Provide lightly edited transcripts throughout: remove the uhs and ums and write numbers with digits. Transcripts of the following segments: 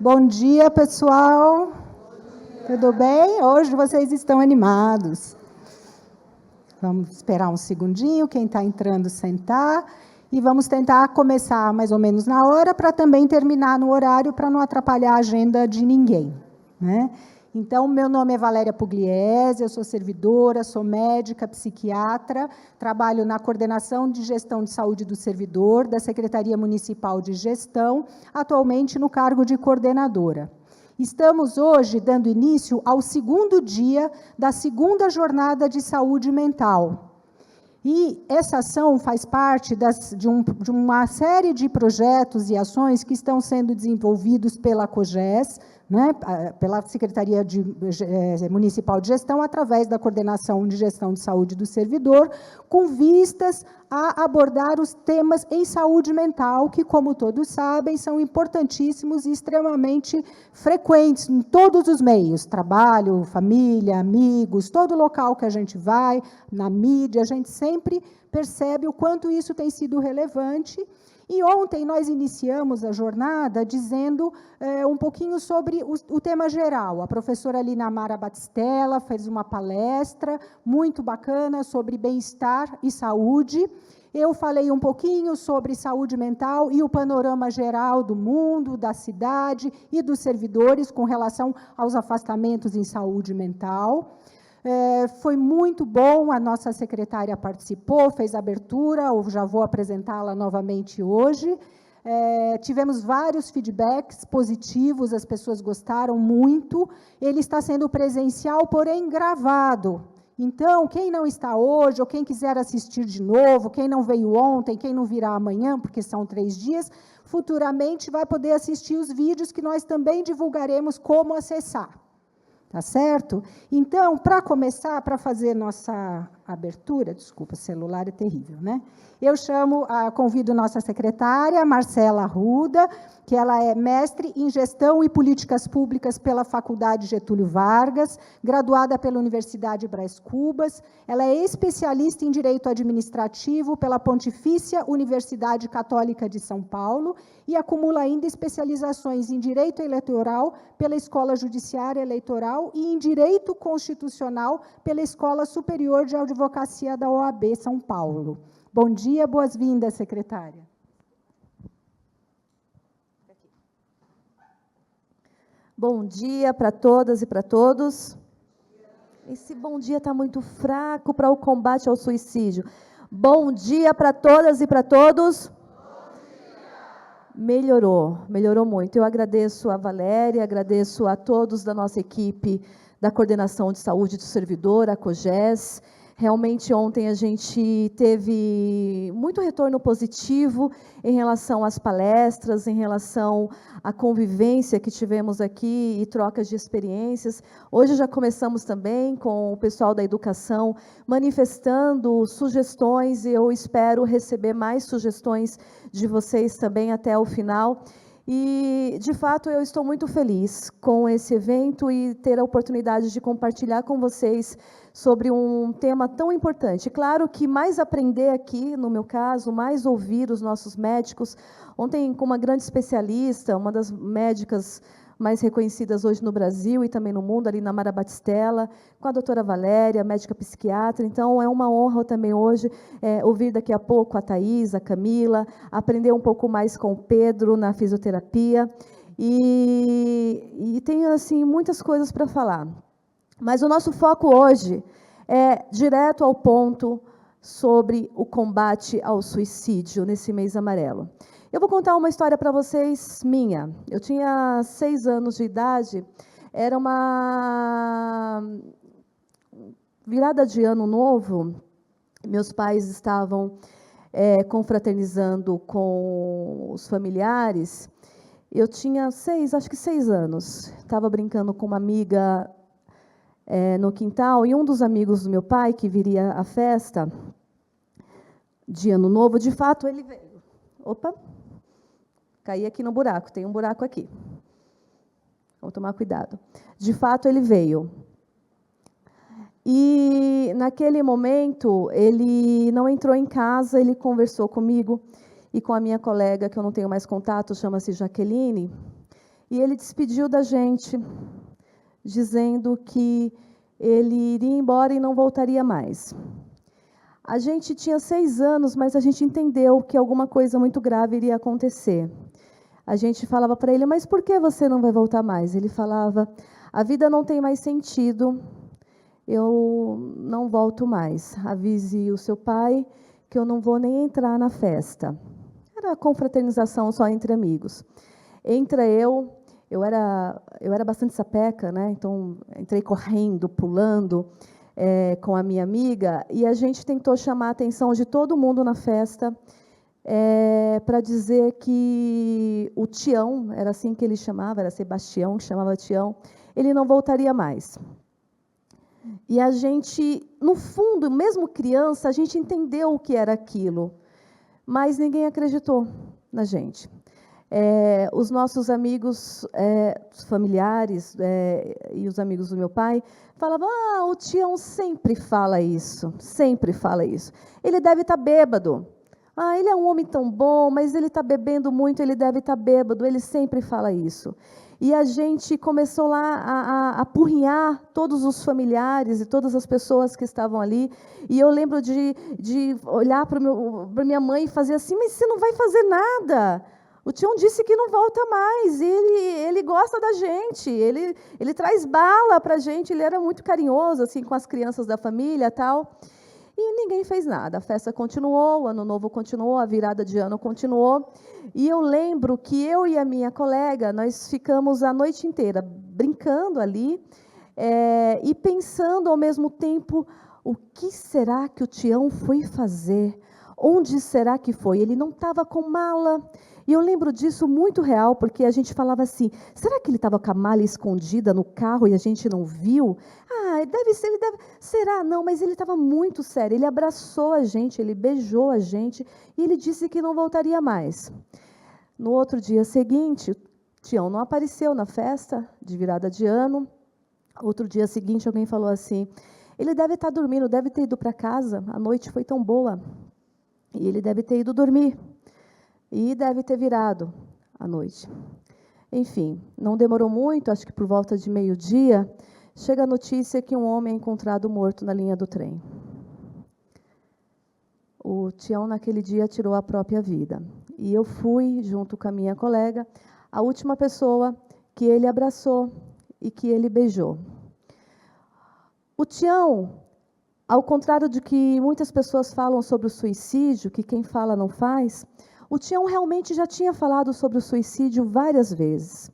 Bom dia, pessoal. Tudo bem? Hoje vocês estão animados. Vamos esperar um segundinho, quem está entrando sentar, e vamos tentar começar mais ou menos na hora, para também terminar no horário, para não atrapalhar a agenda de ninguém, né? Então, meu nome é Valéria Pugliese, eu sou servidora, sou médica, psiquiatra, trabalho na Coordenação de Gestão de Saúde do Servidor, da Secretaria Municipal de Gestão, atualmente no cargo de coordenadora. Estamos hoje dando início ao segundo dia da segunda jornada de saúde mental. E essa ação faz parte de uma série de projetos e ações que estão sendo desenvolvidos pela COGES, né, pela Secretaria Municipal de Gestão, através da Coordenação de Gestão de Saúde do Servidor, com vistas a abordar os temas em saúde mental, que, como todos sabem, são importantíssimos e extremamente frequentes em todos os meios, trabalho, família, amigos, todo local que a gente vai, na mídia, a gente sempre percebe o quanto isso tem sido relevante. E ontem nós iniciamos a jornada dizendo um pouquinho sobre o tema geral. A professora Linamara Batistella fez uma palestra muito bacana sobre bem-estar e saúde. Eu falei um pouquinho sobre saúde mental e o panorama geral do mundo, da cidade e dos servidores com relação aos afastamentos em saúde mental. Foi muito bom, a nossa secretária participou, fez a abertura, eu já vou apresentá-la novamente hoje. Tivemos vários feedbacks positivos, as pessoas gostaram muito. Ele está sendo presencial, porém gravado. Então, quem não está hoje, ou quem quiser assistir de novo, quem não veio ontem, quem não virá amanhã, porque são 3 dias, futuramente vai poder assistir os vídeos que nós também divulgaremos como acessar. Tá certo? Então, para começar, para fazer nossa abertura, desculpa, celular é terrível, né? Eu convido nossa secretária, Marcela Arruda, que ela é mestre em Gestão e Políticas Públicas pela Faculdade Getúlio Vargas, graduada pela Universidade Brás Cubas, ela é especialista em Direito Administrativo pela Pontifícia Universidade Católica de São Paulo e acumula ainda especializações em Direito Eleitoral pela Escola Judiciária Eleitoral e em Direito Constitucional pela Escola Superior de Advocacia da OAB São Paulo. Bom dia, boas-vindas, secretária. Bom dia para todas e para todos. Esse bom dia está muito fraco para o combate ao suicídio. Bom dia para todas e para todos. Melhorou muito. Eu agradeço a Valéria, agradeço a todos da nossa equipe da Coordenação de Saúde do Servidor, a COGES. Realmente, ontem a gente teve muito retorno positivo em relação às palestras, em relação à convivência que tivemos aqui e trocas de experiências. Hoje já começamos também com o pessoal da educação manifestando sugestões, e eu espero receber mais sugestões de vocês também até o final. E, de fato, eu estou muito feliz com esse evento e ter a oportunidade de compartilhar com vocês sobre um tema tão importante. Claro que mais aprender aqui, no meu caso, mais ouvir os nossos médicos. Ontem, com uma grande especialista, uma das médicas mais reconhecidas hoje no Brasil e também no mundo, ali na Linamara Batistella, com a doutora Valéria, médica psiquiatra. Então, é uma honra também hoje ouvir daqui a pouco a Thaís, a Camila, aprender um pouco mais com o Pedro na fisioterapia. E tem, assim, muitas coisas para falar. Mas o nosso foco hoje é direto ao ponto sobre o combate ao suicídio nesse mês amarelo. Eu vou contar uma história para vocês minha. Eu tinha 6 anos de idade, era uma virada de ano novo, meus pais estavam confraternizando com os familiares. Eu tinha acho que 6 anos, estava brincando com uma amiga no quintal, e um dos amigos do meu pai, que viria à festa de ano novo, de fato, ele veio. Opa! Caí aqui no buraco, tem um buraco aqui. Vamos tomar cuidado. De fato, ele veio. E, naquele momento, ele não entrou em casa, ele conversou comigo e com a minha colega, que eu não tenho mais contato, chama-se Jaqueline, e ele despediu da gente, dizendo que ele iria embora e não voltaria mais. A gente tinha 6 anos, mas a gente entendeu que alguma coisa muito grave iria acontecer. A gente falava para ele, mas por que você não vai voltar mais? Ele falava, a vida não tem mais sentido, eu não volto mais. Avise o seu pai que eu não vou nem entrar na festa. Era confraternização só entre amigos. Entra eu era bastante sapeca, né? Então entrei correndo, pulando com a minha amiga, e a gente tentou chamar a atenção de todo mundo na festa, para dizer que o Tião, era assim que ele chamava, era Sebastião, que chamava Tião, ele não voltaria mais. E a gente, no fundo, mesmo criança, a gente entendeu o que era aquilo, mas ninguém acreditou na gente. Os nossos amigos, os familiares e os amigos do meu pai falavam, o Tião sempre fala isso, ele deve estar bêbado. Ele é um homem tão bom, mas ele está bebendo muito, ele deve estar bêbado, ele sempre fala isso. E a gente começou lá a apurrinhar todos os familiares e todas as pessoas que estavam ali. E eu lembro de olhar para minha mãe e fazer assim, mas você não vai fazer nada. O Tião disse que não volta mais, ele gosta da gente, ele traz bala para a gente, ele era muito carinhoso assim, com as crianças da família e tal. E ninguém fez nada, a festa continuou, o Ano Novo continuou, a virada de ano continuou. E eu lembro que eu e a minha colega, nós ficamos a noite inteira brincando ali, e pensando ao mesmo tempo, o que será que o Tião foi fazer? Onde será que foi? Ele não estava com mala. E eu lembro disso muito real, porque a gente falava assim, será que ele estava com a mala escondida no carro e a gente não viu? Deve ser, será? Não, mas ele estava muito sério, ele abraçou a gente, ele beijou a gente, e ele disse que não voltaria mais. No outro dia seguinte, o Tião não apareceu na festa de virada de ano. Outro dia seguinte, alguém falou assim, ele deve estar dormindo, deve ter ido para casa, a noite foi tão boa, e ele deve ter ido dormir. E deve ter virado à noite. Enfim, não demorou muito, acho que por volta de meio-dia, chega a notícia que um homem é encontrado morto na linha do trem. O Tião, naquele dia, tirou a própria vida. E eu fui, junto com a minha colega, a última pessoa que ele abraçou e que ele beijou. O Tião, ao contrário de que muitas pessoas falam sobre o suicídio, que quem fala não faz, o Tião realmente já tinha falado sobre o suicídio várias vezes.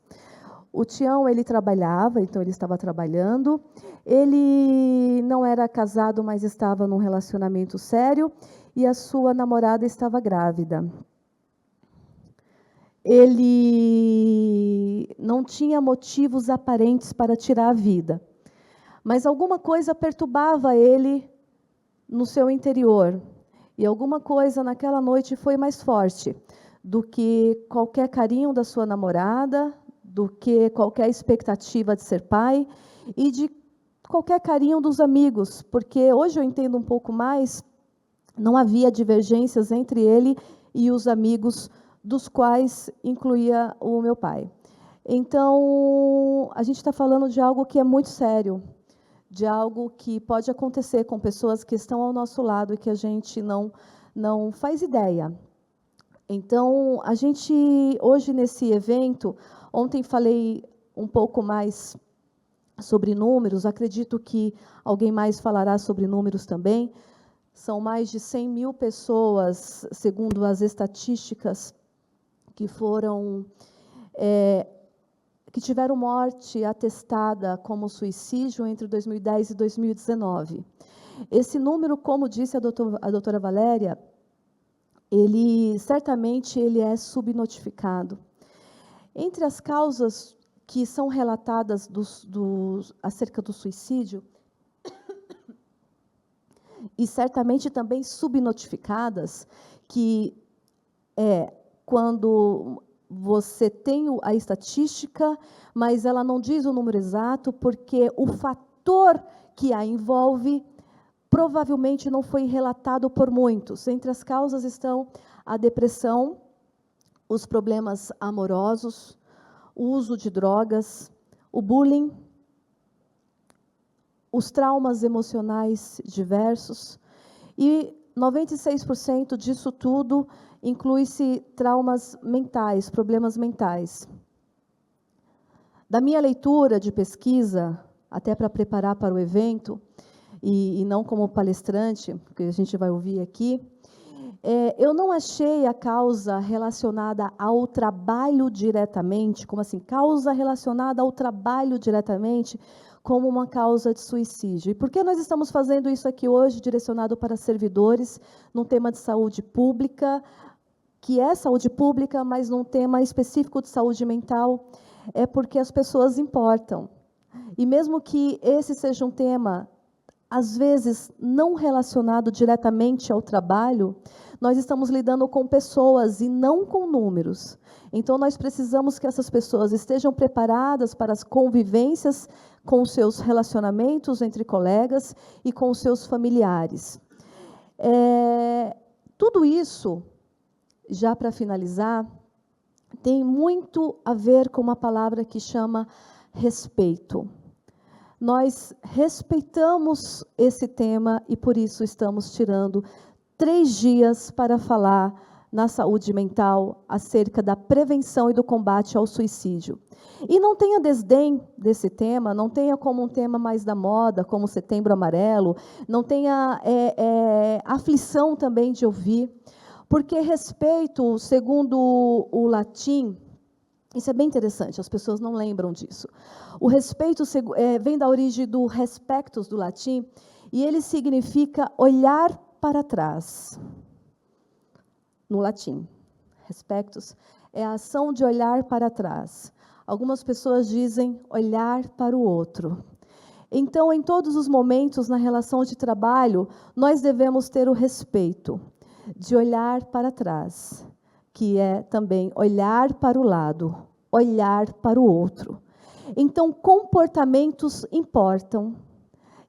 O Tião, ele trabalhava, então ele estava trabalhando, ele não era casado, mas estava num relacionamento sério, e a sua namorada estava grávida. Ele não tinha motivos aparentes para tirar a vida, mas alguma coisa perturbava ele no seu interior. E alguma coisa naquela noite foi mais forte do que qualquer carinho da sua namorada, do que qualquer expectativa de ser pai e de qualquer carinho dos amigos, porque hoje eu entendo um pouco mais, não havia divergências entre ele e os amigos, dos quais incluía o meu pai. Então, a gente está falando de algo que é muito sério, de algo que pode acontecer com pessoas que estão ao nosso lado e que a gente não faz ideia. Então, a gente, hoje nesse evento, ontem falei um pouco mais sobre números, acredito que alguém mais falará sobre números também. São mais de 100 mil pessoas, segundo as estatísticas, que tiveram morte atestada como suicídio entre 2010 e 2019. Esse número, como disse a doutora Valéria, certamente ele é subnotificado. Entre as causas que são relatadas acerca do suicídio, e certamente também subnotificadas, que é quando você tem a estatística, mas ela não diz o número exato, porque o fator que a envolve provavelmente não foi relatado por muitos. Entre as causas estão a depressão, os problemas amorosos, o uso de drogas, o bullying, os traumas emocionais diversos, e 96% disso tudo inclui-se traumas mentais, problemas mentais. Da minha leitura de pesquisa, até para preparar para o evento, e não como palestrante, porque a gente vai ouvir aqui, eu não achei a causa relacionada ao trabalho diretamente, como assim, causa relacionada ao trabalho diretamente, como uma causa de suicídio. E por que nós estamos fazendo isso aqui hoje, direcionado para servidores, num tema de saúde pública, que é saúde pública, mas num tema específico de saúde mental? É porque as pessoas importam. E mesmo que esse seja um tema, às vezes, não relacionado diretamente ao trabalho, nós estamos lidando com pessoas e não com números. Então, nós precisamos que essas pessoas estejam preparadas para as convivências com os seus relacionamentos entre colegas e com os seus familiares. Tudo isso, já para finalizar, tem muito a ver com uma palavra que chama respeito. Nós respeitamos esse tema e, por isso, estamos tirando 3 dias para falar na saúde mental acerca da prevenção e do combate ao suicídio. E não tenha desdém desse tema, não tenha como um tema mais da moda, como Setembro Amarelo, não tenha aflição também de ouvir, porque respeito, segundo o latim, isso é bem interessante, as pessoas não lembram disso. O respeito vem da origem do respectus, do latim, e ele significa olhar para trás. No latim, respectus é a ação de olhar para trás. Algumas pessoas dizem olhar para o outro. Então, em todos os momentos na relação de trabalho, nós devemos ter o respeito de olhar para trás, que é também olhar para o lado, olhar para o outro. Então, comportamentos importam.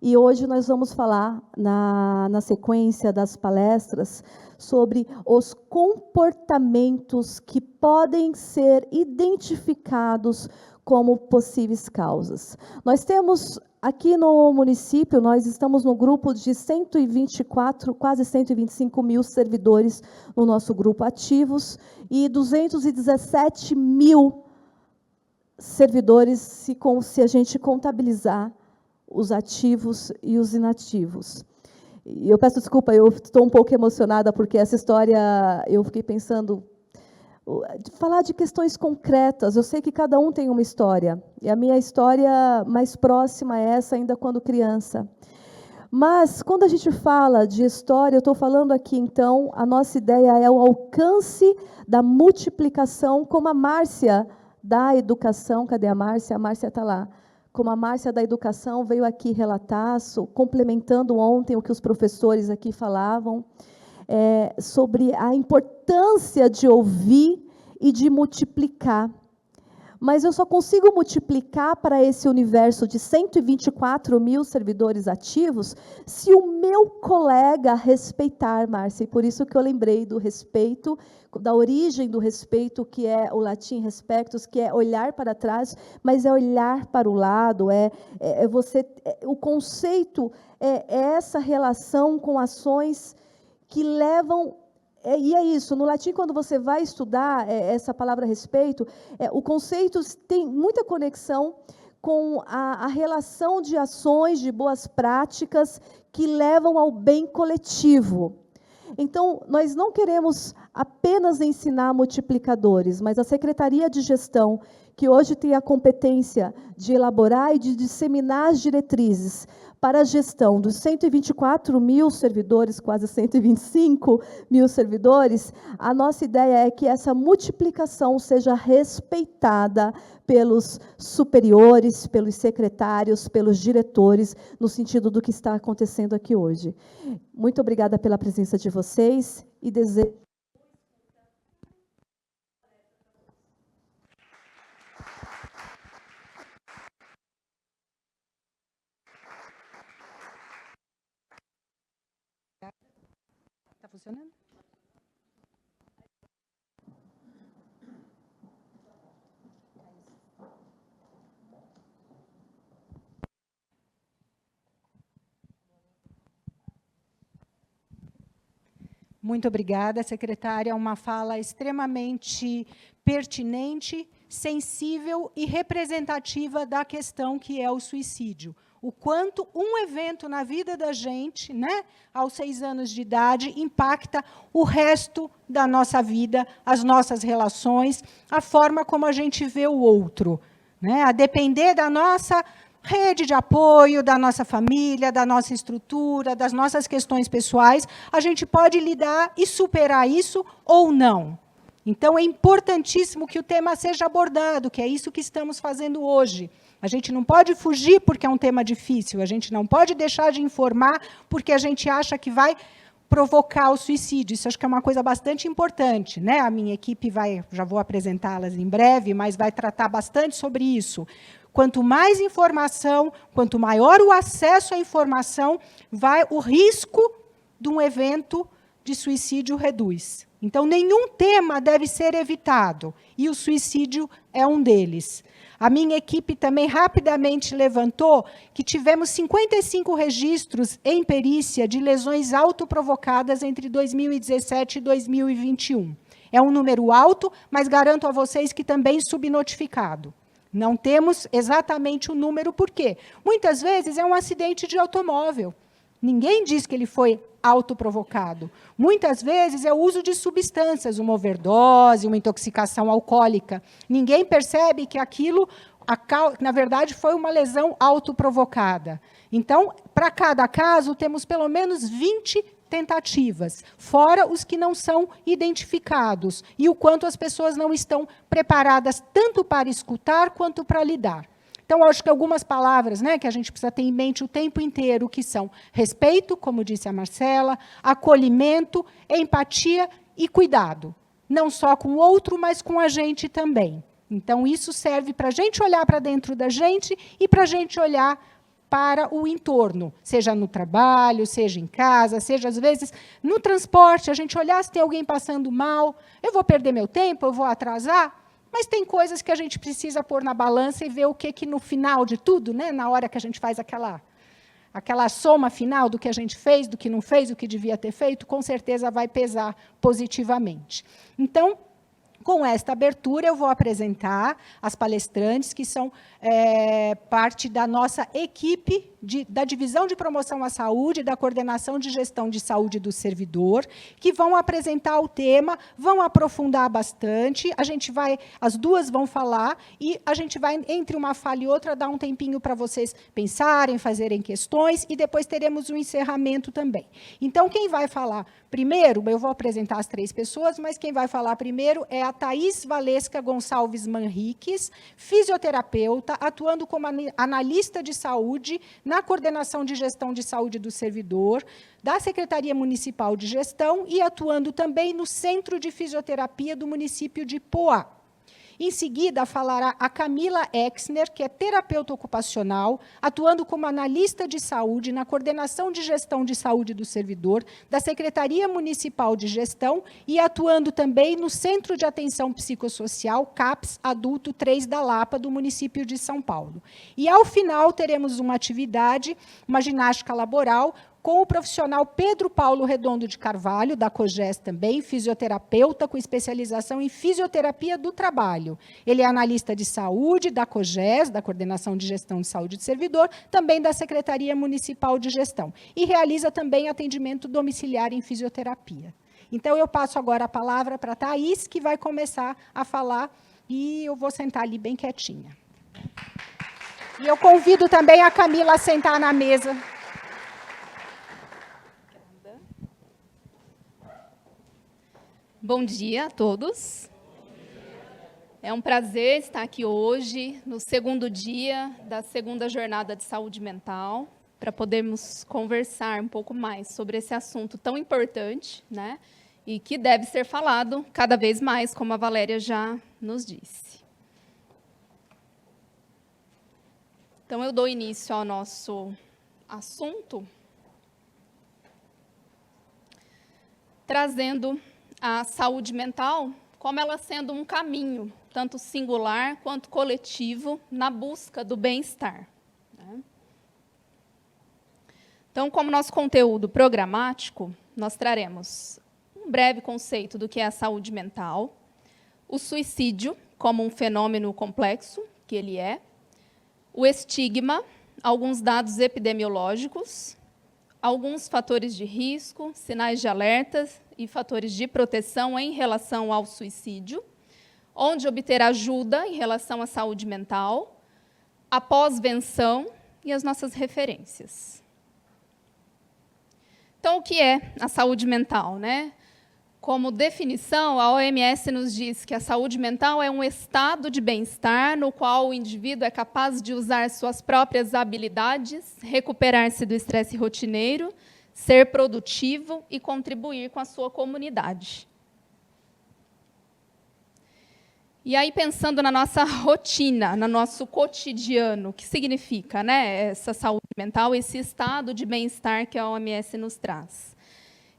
E hoje nós vamos falar, na sequência das palestras, sobre os comportamentos que podem ser identificados como possíveis causas. Nós temos aqui no município, nós estamos no grupo de 124, quase 125 mil servidores no nosso grupo ativos, e 217 mil servidores, se a gente contabilizar os ativos e os inativos. E eu peço desculpa, eu estou um pouco emocionada, porque essa história, eu fiquei pensando, falar de questões concretas. Eu sei que cada um tem uma história, e a minha história mais próxima é essa, ainda quando criança. Mas, quando a gente fala de história, eu estou falando aqui, então, a nossa ideia é o alcance da multiplicação, como a Márcia da educação, cadê a Márcia? A Márcia está lá. Como a Márcia da educação veio aqui relatar, complementando ontem o que os professores aqui falavam, sobre a importância de ouvir e de multiplicar. Mas eu só consigo multiplicar para esse universo de 124 mil servidores ativos se o meu colega respeitar, Márcia. E por isso que eu lembrei do respeito, da origem do respeito, que é o latim respectus, que é olhar para trás, mas é olhar para o lado, o conceito é essa relação com ações que levam. E é isso, no latim, quando você vai estudar essa palavra respeito, o conceito tem muita conexão com a relação de ações, de boas práticas, que levam ao bem coletivo. Então, nós não queremos apenas ensinar multiplicadores, mas a Secretaria de Gestão, que hoje tem a competência de elaborar e de disseminar as diretrizes para a gestão dos 124 mil servidores, quase 125 mil servidores, a nossa ideia é que essa multiplicação seja respeitada pelos superiores, pelos secretários, pelos diretores, no sentido do que está acontecendo aqui hoje. Muito obrigada pela presença de vocês e desejo. Está funcionando? Muito obrigada, secretária. Uma fala extremamente pertinente, sensível e representativa da questão que é o suicídio. O quanto um evento na vida da gente, né, aos 6 anos de idade, impacta o resto da nossa vida, as nossas relações, a forma como a gente vê o outro, né, a depender da nossa rede de apoio, da nossa família, da nossa estrutura, das nossas questões pessoais, a gente pode lidar e superar isso ou não. Então, é importantíssimo que o tema seja abordado, que é isso que estamos fazendo hoje. A gente não pode fugir porque é um tema difícil, a gente não pode deixar de informar porque a gente acha que vai provocar o suicídio. Isso acho que é uma coisa bastante importante, né? A minha equipe já vou apresentá-las em breve, mas vai tratar bastante sobre isso. Quanto mais informação, quanto maior o acesso à informação, o risco de um evento de suicídio reduz. Então, nenhum tema deve ser evitado, e o suicídio é um deles. A minha equipe também rapidamente levantou que tivemos 55 registros em perícia de lesões autoprovocadas entre 2017 e 2021. É um número alto, mas garanto a vocês que também subnotificado. Não temos exatamente o número, por quê? Muitas vezes é um acidente de automóvel. Ninguém diz que ele foi autoprovocado. Muitas vezes é o uso de substâncias, uma overdose, uma intoxicação alcoólica. Ninguém percebe que aquilo, na verdade, foi uma lesão autoprovocada. Então, para cada caso, temos pelo menos 20 tentativas, fora os que não são identificados, e o quanto as pessoas não estão preparadas tanto para escutar quanto para lidar. Então, acho que algumas palavras, né, que a gente precisa ter em mente o tempo inteiro, que são respeito, como disse a Marcela, acolhimento, empatia e cuidado. Não só com o outro, mas com a gente também. Então, isso serve para a gente olhar para dentro da gente e para a gente olhar para o entorno, seja no trabalho, seja em casa, seja, às vezes, no transporte, a gente olhar se tem alguém passando mal, eu vou perder meu tempo, eu vou atrasar, mas tem coisas que a gente precisa pôr na balança e ver o que no final de tudo, né, na hora que a gente faz aquela soma final do que a gente fez, do que não fez, do que devia ter feito, com certeza vai pesar positivamente. Então, com esta abertura, eu vou apresentar as palestrantes, que são parte da nossa equipe da Divisão de Promoção à Saúde e da Coordenação de Gestão de Saúde do Servidor, que vão apresentar o tema, vão aprofundar bastante, as duas vão falar, e a gente vai, entre uma fala e outra, dar um tempinho para vocês pensarem, fazerem questões, e depois teremos um encerramento também. Então, quem vai falar primeiro, eu vou apresentar as 3 pessoas, mas quem vai falar primeiro é a Thaís Valesca Gonçalves Manriques, fisioterapeuta, atuando como analista de saúde na Coordenação de Gestão de Saúde do Servidor, da Secretaria Municipal de Gestão e atuando também no Centro de Fisioterapia do município de Poá. Em seguida, falará a Camila Exner, que é terapeuta ocupacional, atuando como analista de saúde na Coordenação de Gestão de Saúde do Servidor, da Secretaria Municipal de Gestão e atuando também no Centro de Atenção Psicossocial, CAPS Adulto 3 da Lapa, do município de São Paulo. E, ao final, teremos uma atividade, uma ginástica laboral, com o profissional Pedro Paulo Redondo de Carvalho, da COGES também, fisioterapeuta com especialização em fisioterapia do trabalho. Ele é analista de saúde da COGES, da Coordenação de Gestão de Saúde do Servidor, também da Secretaria Municipal de Gestão. E realiza também atendimento domiciliar em fisioterapia. Então, eu passo agora a palavra para a Thaís, que vai começar a falar, e eu vou sentar ali bem quietinha. E eu convido também a Camila a sentar na mesa. Bom dia a todos. É um prazer estar aqui hoje, no segundo dia da segunda jornada de saúde mental, para podermos conversar um pouco mais sobre esse assunto tão importante, né? E que deve ser falado cada vez mais, como a Valéria já nos disse. Então, eu dou início ao nosso assunto, trazendo a saúde mental como ela sendo um caminho, tanto singular quanto coletivo, na busca do bem-estar. Então, como nosso conteúdo programático, nós traremos um breve conceito do que é a saúde mental, o suicídio como um fenômeno complexo, que ele é, o estigma, alguns dados epidemiológicos, alguns fatores de risco, sinais de alerta e fatores de proteção em relação ao suicídio, onde obter ajuda em relação à saúde mental, a pós-venção e as nossas referências. Então, o que é a saúde mental, né? Como definição, a OMS nos diz que a saúde mental é um estado de bem-estar no qual o indivíduo é capaz de usar suas próprias habilidades, recuperar-se do estresse rotineiro, ser produtivo e contribuir com a sua comunidade. E aí, pensando na nossa rotina, no nosso cotidiano, o que significa, né, essa saúde mental, esse estado de bem-estar que a OMS nos traz?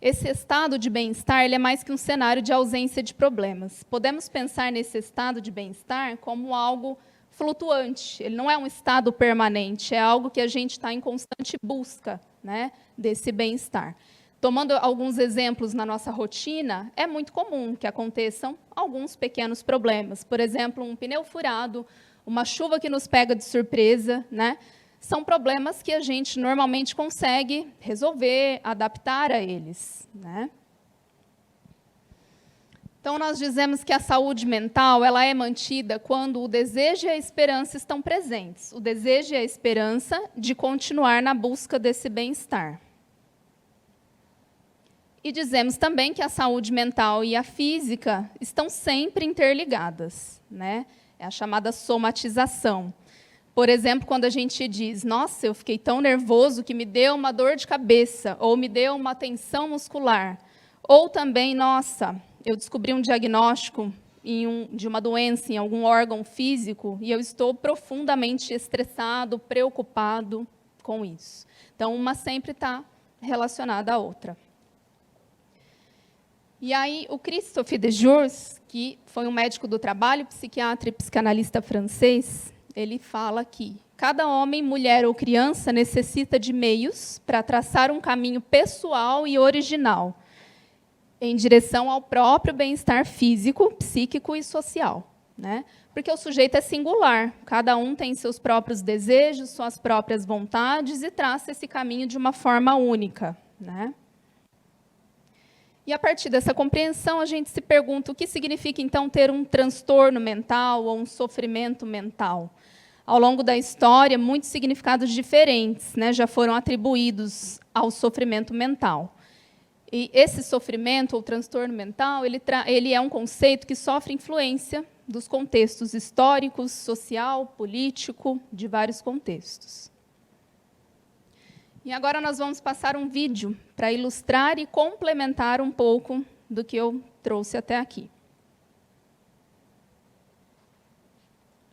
Esse estado de bem-estar ele é mais que um cenário de ausência de problemas. Podemos pensar nesse estado de bem-estar como algo flutuante. Ele não é um estado permanente, é algo que a gente está em constante busca, né, desse bem-estar. Tomando alguns exemplos na nossa rotina, é muito comum que aconteçam alguns pequenos problemas. Por exemplo, um pneu furado, uma chuva que nos pega de surpresa, né? São problemas que a gente normalmente consegue resolver, adaptar a eles, né? Então, nós dizemos que a saúde mental ela é mantida quando o desejo e a esperança estão presentes. O desejo e a esperança de continuar na busca desse bem-estar. E dizemos também que a saúde mental e a física estão sempre interligadas, né? É a chamada somatização. Por exemplo, quando a gente diz, nossa, eu fiquei tão nervoso que me deu uma dor de cabeça, ou me deu uma tensão muscular. Ou também, nossa, eu descobri um diagnóstico de uma doença em algum órgão físico e eu estou profundamente estressado, preocupado com isso. Então, uma sempre está relacionada à outra. E aí, o Christophe de Jours, que foi um médico do trabalho, psiquiatra e psicanalista francês, ele fala que cada homem, mulher ou criança necessita de meios para traçar um caminho pessoal e original em direção ao próprio bem-estar físico, psíquico e social, né? Porque o sujeito é singular, cada um tem seus próprios desejos, suas próprias vontades e traça esse caminho de uma forma única, né? E, a partir dessa compreensão, a gente se pergunta o que significa, então, ter um transtorno mental ou um sofrimento mental. Ao longo da história, muitos significados diferentes, né, já foram atribuídos ao sofrimento mental. E esse sofrimento ou transtorno mental, ele é um conceito que sofre influência dos contextos históricos, social, político, de vários contextos. E agora nós vamos passar um vídeo para ilustrar e complementar um pouco do que eu trouxe até aqui.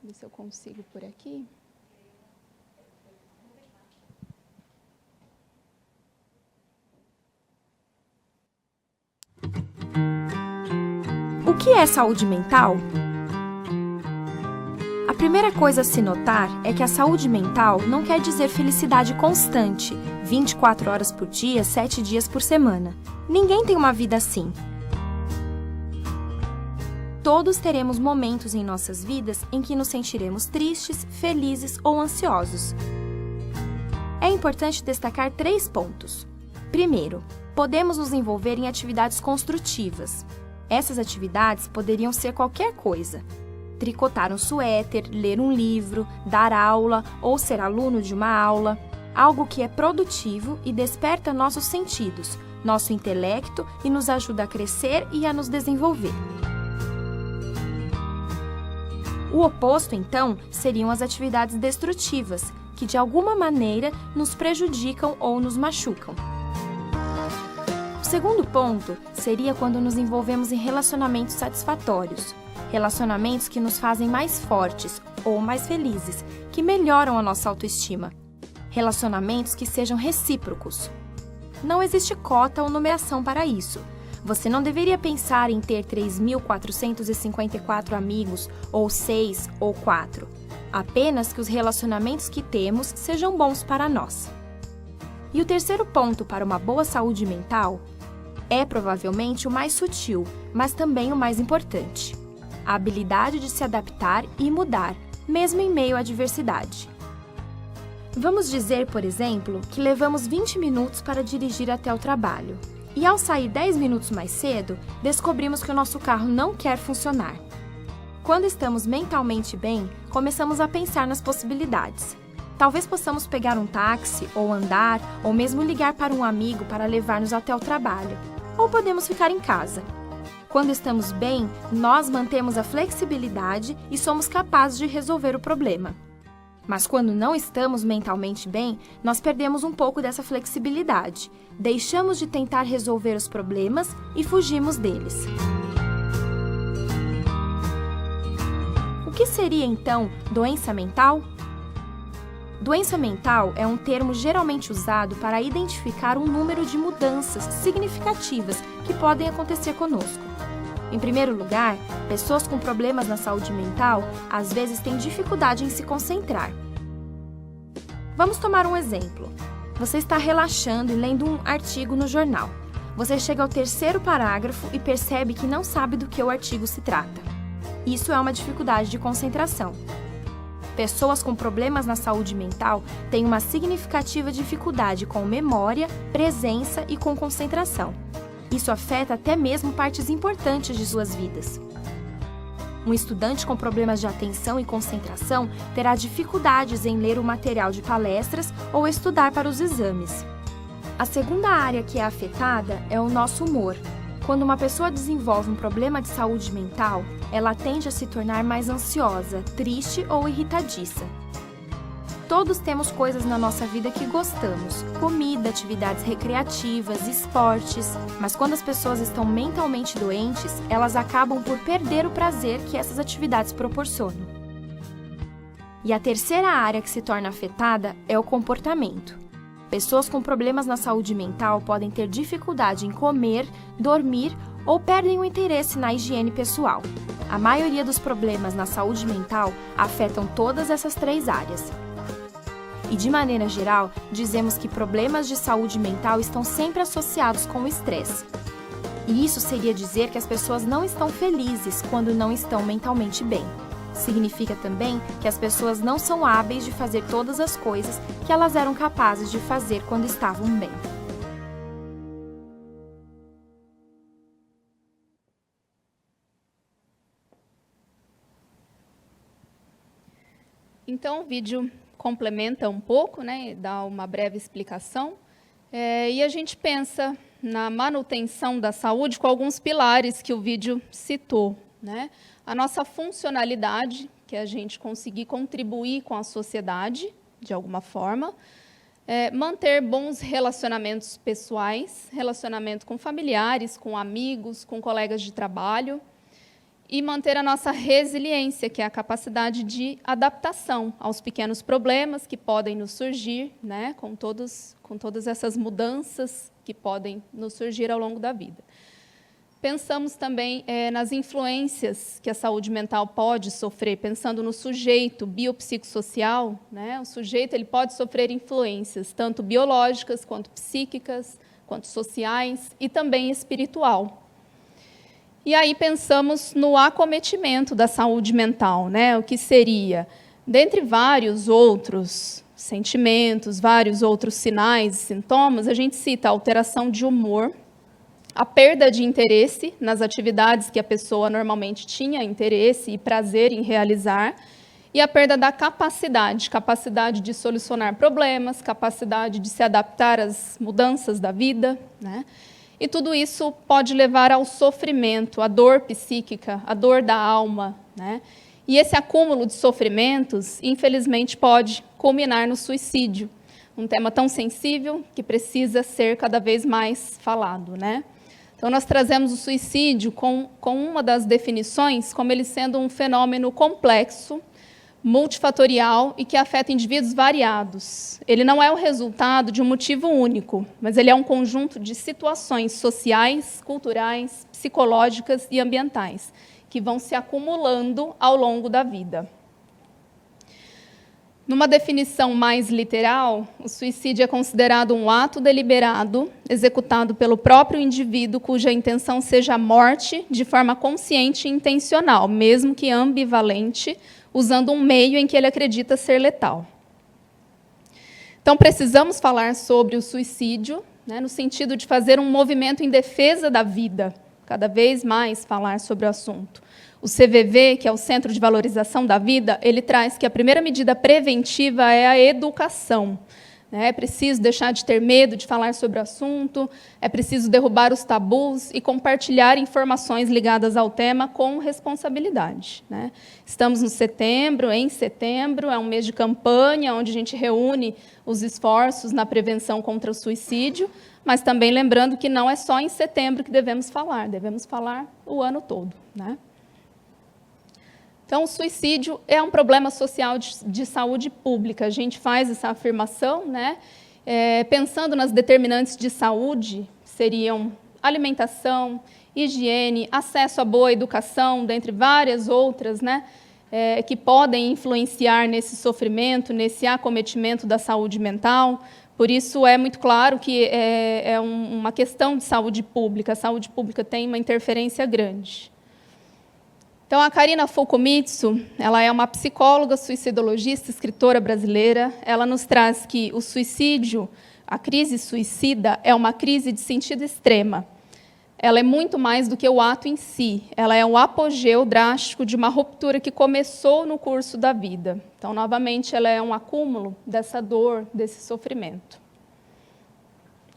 Ver se eu consigo por aqui. O que é saúde mental? A primeira coisa a se notar é que a saúde mental não quer dizer felicidade constante, 24 horas por dia, 7 dias por semana. Ninguém tem uma vida assim. Todos teremos momentos em nossas vidas em que nos sentiremos tristes, felizes ou ansiosos. É importante destacar 3 pontos. Primeiro, podemos nos envolver em atividades construtivas. Essas atividades poderiam ser qualquer coisa. Tricotar um suéter, ler um livro, dar aula ou ser aluno de uma aula. Algo que é produtivo e desperta nossos sentidos, nosso intelecto e nos ajuda a crescer e a nos desenvolver. O oposto, então, seriam as atividades destrutivas, que de alguma maneira nos prejudicam ou nos machucam. O segundo ponto seria quando nos envolvemos em relacionamentos satisfatórios. Relacionamentos que nos fazem mais fortes ou mais felizes, que melhoram a nossa autoestima. Relacionamentos que sejam recíprocos. Não existe cota ou numeração para isso. Você não deveria pensar em ter 3.454 amigos, ou 6 ou 4. Apenas que os relacionamentos que temos sejam bons para nós. E o terceiro ponto para uma boa saúde mental É provavelmente o mais sutil, mas também o mais importante. A habilidade de se adaptar e mudar, mesmo em meio à adversidade. Vamos dizer, por exemplo, que levamos 20 minutos para dirigir até o trabalho. E ao sair 10 minutos mais cedo, descobrimos que o nosso carro não quer funcionar. Quando estamos mentalmente bem, começamos a pensar nas possibilidades. Talvez possamos pegar um táxi, ou andar, ou mesmo ligar para um amigo para levar-nos até o trabalho. Ou podemos ficar em casa. Quando estamos bem, nós mantemos a flexibilidade e somos capazes de resolver o problema. Mas quando não estamos mentalmente bem, nós perdemos um pouco dessa flexibilidade, deixamos de tentar resolver os problemas e fugimos deles. O que seria, então, doença mental? Doença mental é um termo geralmente usado para identificar um número de mudanças significativas que podem acontecer conosco. Em primeiro lugar, pessoas com problemas na saúde mental às vezes têm dificuldade em se concentrar. Vamos tomar um exemplo. Você está relaxando e lendo um artigo no jornal. Você chega ao 3º parágrafo e percebe que não sabe do que o artigo se trata. Isso é uma dificuldade de concentração. Pessoas com problemas na saúde mental têm uma significativa dificuldade com memória, presença e com concentração. Isso afeta até mesmo partes importantes de suas vidas. Um estudante com problemas de atenção e concentração terá dificuldades em ler o material de palestras ou estudar para os exames. A segunda área que é afetada é o nosso humor. Quando uma pessoa desenvolve um problema de saúde mental, ela tende a se tornar mais ansiosa, triste ou irritadiça. Todos temos coisas na nossa vida que gostamos, comida, atividades recreativas, esportes, mas quando as pessoas estão mentalmente doentes, elas acabam por perder o prazer que essas atividades proporcionam. E a terceira área que se torna afetada é o comportamento. Pessoas com problemas na saúde mental podem ter dificuldade em comer, dormir ou perdem o interesse na higiene pessoal. A maioria dos problemas na saúde mental afetam todas essas 3 áreas. E, de maneira geral, dizemos que problemas de saúde mental estão sempre associados com o estresse. E isso seria dizer que as pessoas não estão felizes quando não estão mentalmente bem. Significa também que as pessoas não são hábeis de fazer todas as coisas que elas eram capazes de fazer quando estavam bem. Então, o vídeo complementa um pouco, né, dá uma breve explicação, e a gente pensa na manutenção da saúde com alguns pilares que o vídeo citou, né? A nossa funcionalidade, que é a gente conseguir contribuir com a sociedade, de alguma forma, manter bons relacionamentos pessoais, relacionamento com familiares, com amigos, com colegas de trabalho, e manter a nossa resiliência, que é a capacidade de adaptação aos pequenos problemas que podem nos surgir, né, com todas essas mudanças que podem nos surgir ao longo da vida. Pensamos também nas influências que a saúde mental pode sofrer, pensando no sujeito biopsicossocial, né, o sujeito ele pode sofrer influências tanto biológicas, quanto psíquicas, quanto sociais e também espiritual. E aí pensamos no acometimento da saúde mental, né? O que seria, dentre vários outros sentimentos, vários outros sinais e sintomas, a gente cita a alteração de humor, a perda de interesse nas atividades que a pessoa normalmente tinha interesse e prazer em realizar, e a perda da capacidade de solucionar problemas, capacidade de se adaptar às mudanças da vida, né? E tudo isso pode levar ao sofrimento, à dor psíquica, à dor da alma, né? E esse acúmulo de sofrimentos, infelizmente, pode culminar no suicídio, um tema tão sensível que precisa ser cada vez mais falado, né? Então, nós trazemos o suicídio com uma das definições como ele sendo um fenômeno complexo, multifatorial e que afeta indivíduos variados. Ele não é o resultado de um motivo único, mas ele é um conjunto de situações sociais, culturais, psicológicas e ambientais, que vão se acumulando ao longo da vida. Numa definição mais literal, o suicídio é considerado um ato deliberado, executado pelo próprio indivíduo, cuja intenção seja a morte de forma consciente e intencional, mesmo que ambivalente, usando um meio em que ele acredita ser letal. Então, precisamos falar sobre o suicídio, no sentido de fazer um movimento em defesa da vida, cada vez mais falar sobre o assunto. O CVV, que é o Centro de Valorização da Vida, ele traz que a primeira medida preventiva é a educação. É preciso deixar de ter medo de falar sobre o assunto, é preciso derrubar os tabus e compartilhar informações ligadas ao tema com responsabilidade. Estamos em setembro, é um mês de campanha, onde a gente reúne os esforços na prevenção contra o suicídio, mas também lembrando que não é só em setembro que devemos falar o ano todo. Então, o suicídio é um problema social de saúde pública. A gente faz essa afirmação, pensando nas determinantes de saúde, seriam alimentação, higiene, acesso à boa educação, dentre várias outras, que podem influenciar nesse sofrimento, nesse acometimento da saúde mental. Por isso, é muito claro que é uma questão de saúde pública. A saúde pública tem uma interferência grande. Então, a Karina Fulcomitsu, ela é uma psicóloga, suicidologista, escritora brasileira. Ela nos traz que o suicídio, a crise suicida, é uma crise de sentido extrema. Ela é muito mais do que o ato em si. Ela é um apogeu drástico de uma ruptura que começou no curso da vida. Então, novamente, ela é um acúmulo dessa dor, desse sofrimento.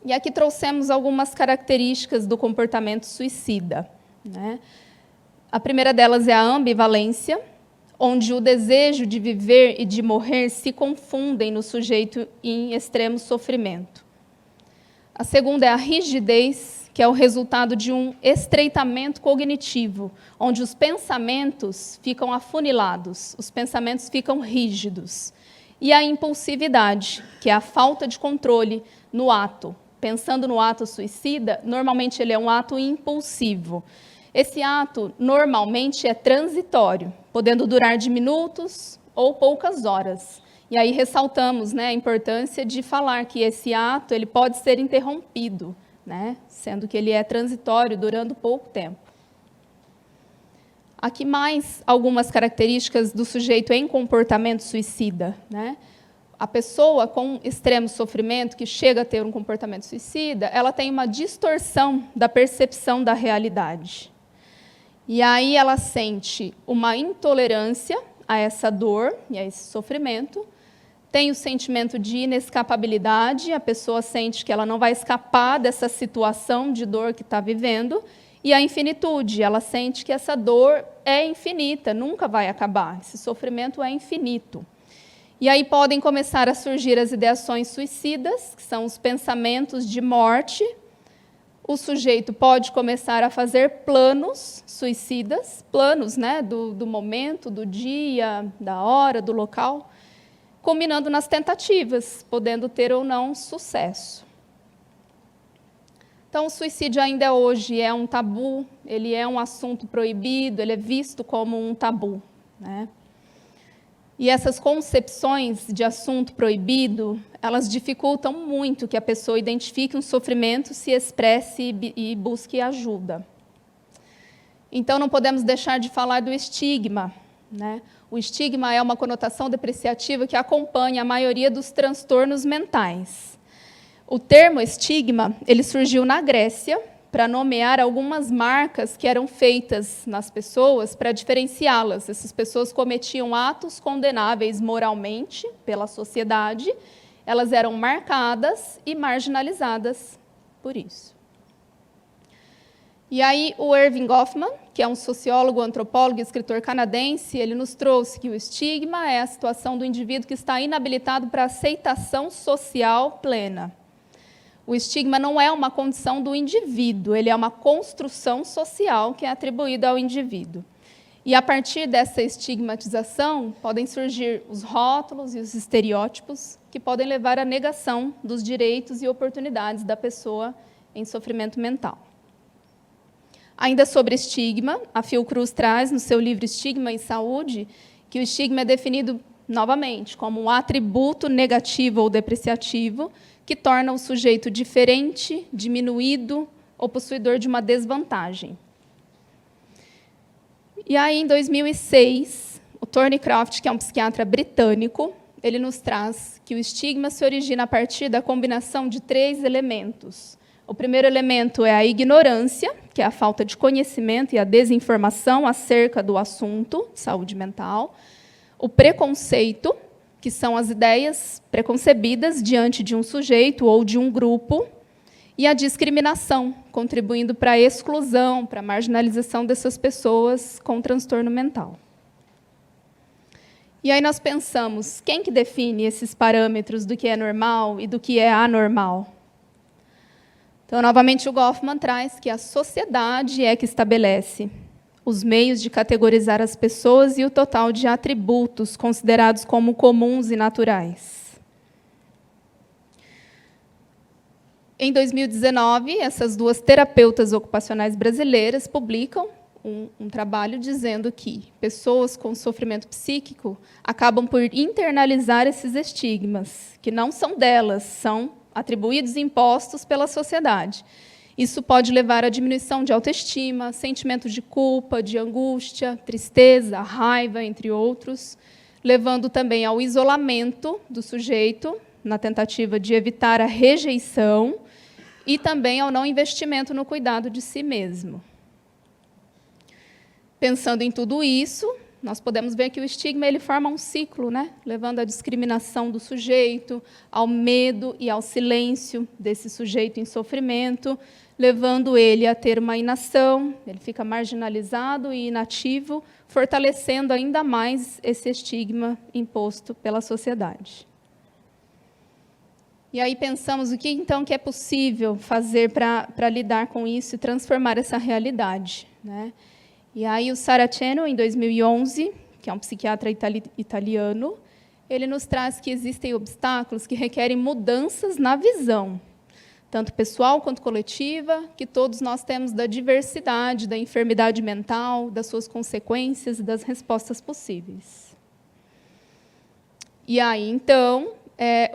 E aqui trouxemos algumas características do comportamento suicida. A primeira delas é a ambivalência, onde o desejo de viver e de morrer se confundem no sujeito em extremo sofrimento. A segunda é a rigidez, que é o resultado de um estreitamento cognitivo, onde os pensamentos ficam afunilados, os pensamentos ficam rígidos. E a impulsividade, que é a falta de controle no ato. Pensando no ato suicida, normalmente ele é um ato impulsivo. Esse ato, normalmente, é transitório, podendo durar de minutos ou poucas horas. E aí ressaltamos a importância de falar que esse ato ele pode ser interrompido, sendo que ele é transitório, durando pouco tempo. Aqui mais algumas características do sujeito em comportamento suicida. A pessoa com extremo sofrimento, que chega a ter um comportamento suicida, ela tem uma distorção da percepção da realidade. E aí ela sente uma intolerância a essa dor e a esse sofrimento, tem o sentimento de inescapabilidade, a pessoa sente que ela não vai escapar dessa situação de dor que está vivendo, e a infinitude, ela sente que essa dor é infinita, nunca vai acabar, esse sofrimento é infinito. E aí podem começar a surgir as ideações suicidas, que são os pensamentos de morte. O sujeito pode começar a fazer planos suicidas, planos do momento, do dia, da hora, do local, culminando nas tentativas, podendo ter ou não sucesso. Então, o suicídio ainda hoje é um tabu, ele é um assunto proibido, ele é visto como um tabu. E essas concepções de assunto proibido, elas dificultam muito que a pessoa identifique um sofrimento, se expresse e busque ajuda. Então, não podemos deixar de falar do estigma. O estigma é uma conotação depreciativa que acompanha a maioria dos transtornos mentais. O termo estigma, ele surgiu na Grécia para nomear algumas marcas que eram feitas nas pessoas para diferenciá-las. Essas pessoas cometiam atos condenáveis moralmente pela sociedade, elas eram marcadas e marginalizadas por isso. E aí o Erving Goffman, que é um sociólogo, antropólogo e escritor canadense, ele nos trouxe que o estigma é a situação do indivíduo que está inabilitado para aceitação social plena. O estigma não é uma condição do indivíduo, ele é uma construção social que é atribuída ao indivíduo. E a partir dessa estigmatização, podem surgir os rótulos e os estereótipos que podem levar à negação dos direitos e oportunidades da pessoa em sofrimento mental. Ainda sobre estigma, a Fiocruz traz no seu livro Estigma e Saúde, que o estigma é definido novamente, como um atributo negativo ou depreciativo que torna o sujeito diferente, diminuído ou possuidor de uma desvantagem. E aí, em 2006, o Thornycroft, que é um psiquiatra britânico, ele nos traz que o estigma se origina a partir da combinação de 3 elementos. O primeiro elemento é a ignorância, que é a falta de conhecimento e a desinformação acerca do assunto de saúde mental. O preconceito, que são as ideias preconcebidas diante de um sujeito ou de um grupo. E a discriminação, contribuindo para a exclusão, para a marginalização dessas pessoas com transtorno mental. E aí nós pensamos, quem que define esses parâmetros do que é normal e do que é anormal? Então, novamente, o Goffman traz que a sociedade é que estabelece os meios de categorizar as pessoas e o total de atributos considerados como comuns e naturais. Em 2019, essas 2 terapeutas ocupacionais brasileiras publicam um trabalho dizendo que pessoas com sofrimento psíquico acabam por internalizar esses estigmas, que não são delas, são atribuídos e impostos pela sociedade. Isso pode levar à diminuição de autoestima, sentimento de culpa, de angústia, tristeza, raiva, entre outros, levando também ao isolamento do sujeito, na tentativa de evitar a rejeição, e também ao não investimento no cuidado de si mesmo. Pensando em tudo isso, nós podemos ver que o estigma ele forma um ciclo, né? Levando à discriminação do sujeito, ao medo e ao silêncio desse sujeito em sofrimento, levando ele a ter uma inação, ele fica marginalizado e inativo, fortalecendo ainda mais esse estigma imposto pela sociedade. E aí pensamos o que, então, que é possível fazer para lidar com isso e transformar essa realidade, né? E aí o Saraceno, em 2011, que é um psiquiatra italiano, ele nos traz que existem obstáculos que requerem mudanças na visão, tanto pessoal quanto coletiva, que todos nós temos da diversidade, da enfermidade mental, das suas consequências e das respostas possíveis. E aí, então,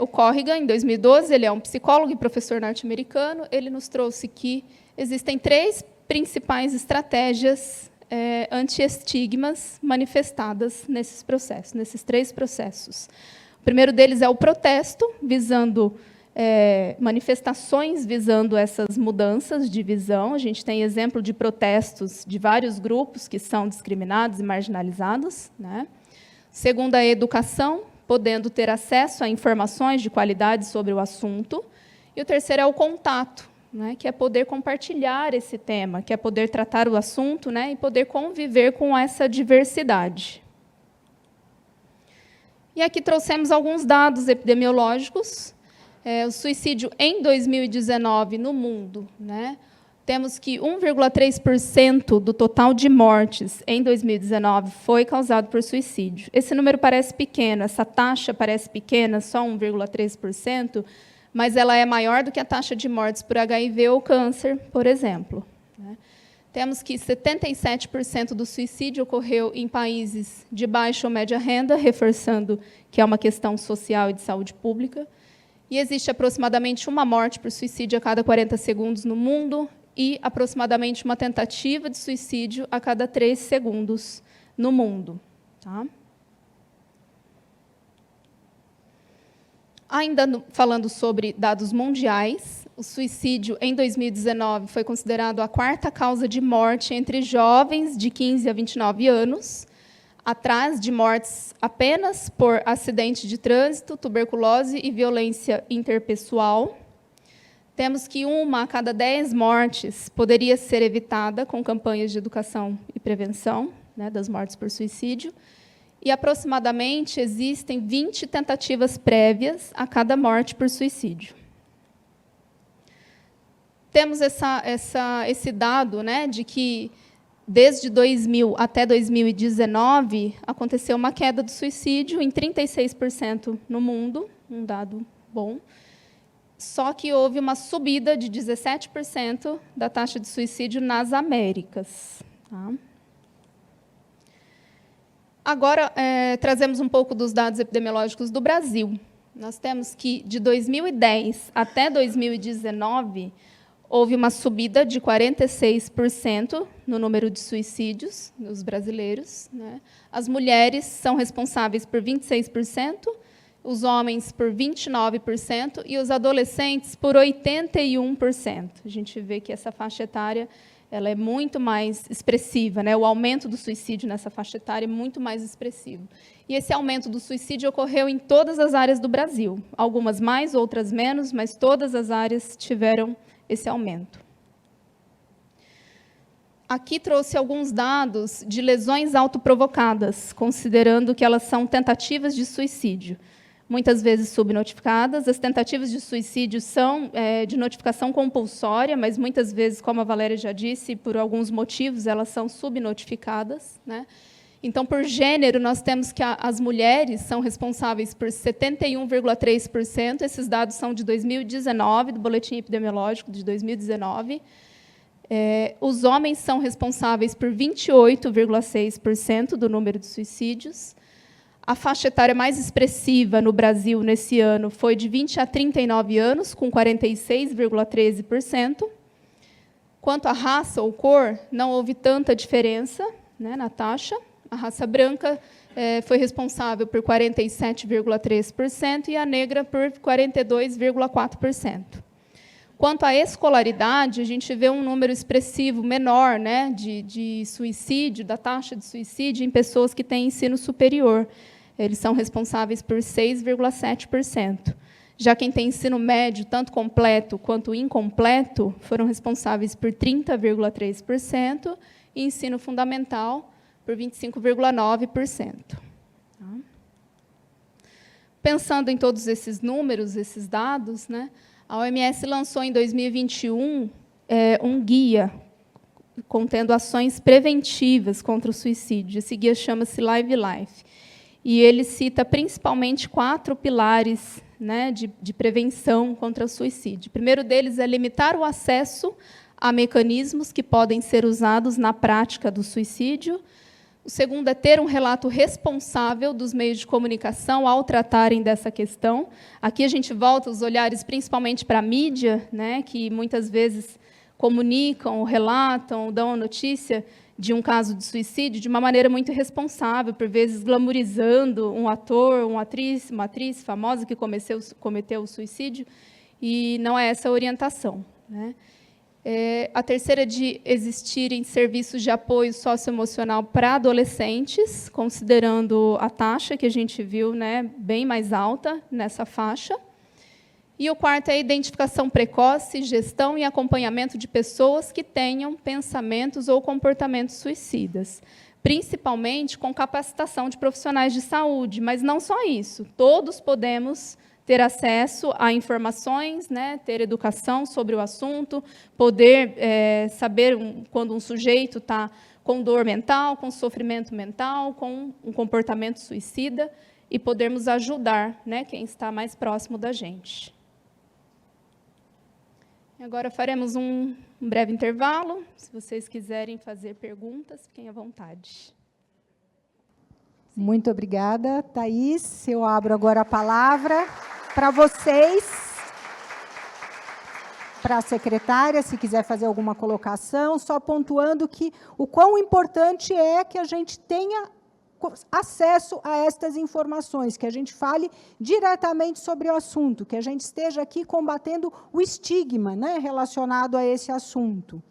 o Corrigan, em 2012, ele é um psicólogo e professor norte-americano, ele nos trouxe que existem 3 principais estratégias anti-estigmas manifestadas nesses processos, nesses 3 processos. O primeiro deles é o protesto, visando manifestações visando essas mudanças de visão. A gente tem exemplo de protestos de vários grupos que são discriminados e marginalizados, né? Segundo, a educação, podendo ter acesso a informações de qualidade sobre o assunto. E o terceiro é o contato, né, que é poder compartilhar esse tema, que é poder tratar o assunto, né, e poder conviver com essa diversidade. E aqui trouxemos alguns dados epidemiológicos. O suicídio em 2019 no mundo, né, temos que 1,3% do total de mortes em 2019 foi causado por suicídio. Esse número parece pequeno, essa taxa parece pequena, só 1,3%, mas ela é maior do que a taxa de mortes por HIV ou câncer, por exemplo. Temos que 77% do suicídio ocorreu em países de baixa ou média renda, reforçando que é uma questão social e de saúde pública. E existe aproximadamente uma morte por suicídio a cada 40 segundos no mundo e aproximadamente uma tentativa de suicídio a cada 3 segundos no mundo. Tá? Ainda falando sobre dados mundiais, o suicídio em 2019 foi considerado a 4ª causa de morte entre jovens de 15 a 29 anos, atrás de mortes apenas por acidente de trânsito, tuberculose e violência interpessoal. Temos que 1 a cada 10 mortes poderia ser evitada com campanhas de educação e prevenção, né, das mortes por suicídio. E, aproximadamente, existem 20 tentativas prévias a cada morte por suicídio. Temos esse dado, né, de que, desde 2000 até 2019, aconteceu uma queda do suicídio em 36% no mundo, um dado bom, só que houve uma subida de 17% da taxa de suicídio nas Américas. Tá? Agora, trazemos um pouco dos dados epidemiológicos do Brasil. Nós temos que, de 2010 até 2019, houve uma subida de 46% no número de suicídios dos brasileiros, né? As mulheres são responsáveis por 26%, os homens por 29% e os adolescentes por 81%. A gente vê que essa faixa etária ela é muito mais expressiva, né? O aumento do suicídio nessa faixa etária é muito mais expressivo. E esse aumento do suicídio ocorreu em todas as áreas do Brasil, algumas mais, outras menos, mas todas as áreas tiveram esse aumento. Aqui trouxe alguns dados de lesões autoprovocadas, considerando que elas são tentativas de suicídio, muitas vezes subnotificadas. As tentativas de suicídio são de notificação compulsória, mas muitas vezes, como a Valéria já disse, por alguns motivos, elas são subnotificadas, né? Então, por gênero, nós temos que as mulheres são responsáveis por 71,3%. Esses dados são de 2019, do Boletim Epidemiológico de 2019. Os homens são responsáveis por 28,6% do número de suicídios. A faixa etária mais expressiva no Brasil nesse ano foi de 20 a 39 anos, com 46,13%. Quanto à raça ou cor, não houve tanta diferença, né, na taxa. A raça branca foi responsável por 47,3% e a negra por 42,4%. Quanto à escolaridade, a gente vê um número expressivo menor, né, de suicídio, da taxa de suicídio em pessoas que têm ensino superior. Eles são responsáveis por 6,7%. Já quem tem ensino médio, tanto completo quanto incompleto, foram responsáveis por 30,3%, e ensino fundamental por 25,9%. Pensando em todos esses números, esses dados, né, a OMS lançou em 2021 um guia contendo ações preventivas contra o suicídio. Esse guia chama-se Live Life. E ele cita principalmente 4 pilares, né, de prevenção contra o suicídio. O primeiro deles é limitar o acesso a mecanismos que podem ser usados na prática do suicídio. O segundo é ter um relato responsável dos meios de comunicação ao tratarem dessa questão. Aqui a gente volta os olhares principalmente para a mídia, né, que muitas vezes comunicam, relatam, dão a notícia de um caso de suicídio de uma maneira muito irresponsável, por vezes glamorizando um ator, uma atriz famosa que cometeu o suicídio, e não é essa a orientação, né? A terceira é de existirem serviços de apoio socioemocional para adolescentes, considerando a taxa que a gente viu, né, bem mais alta nessa faixa. E o quarto é a identificação precoce, gestão e acompanhamento de pessoas que tenham pensamentos ou comportamentos suicidas, principalmente com capacitação de profissionais de saúde, mas não só isso. Todos podemos ter acesso a informações, né, ter educação sobre o assunto, poder saber quando um sujeito está com dor mental, com sofrimento mental, com um comportamento suicida, e podermos ajudar, né, quem está mais próximo da gente. Agora faremos um breve intervalo. Se vocês quiserem fazer perguntas, fiquem à vontade. Muito obrigada, Thaís. Eu abro agora a palavra para vocês, para a secretária, se quiser fazer alguma colocação, só pontuando que o quão importante é que a gente tenha acesso a estas informações, que a gente fale diretamente sobre o assunto, que a gente esteja aqui combatendo o estigma, né, relacionado a esse assunto.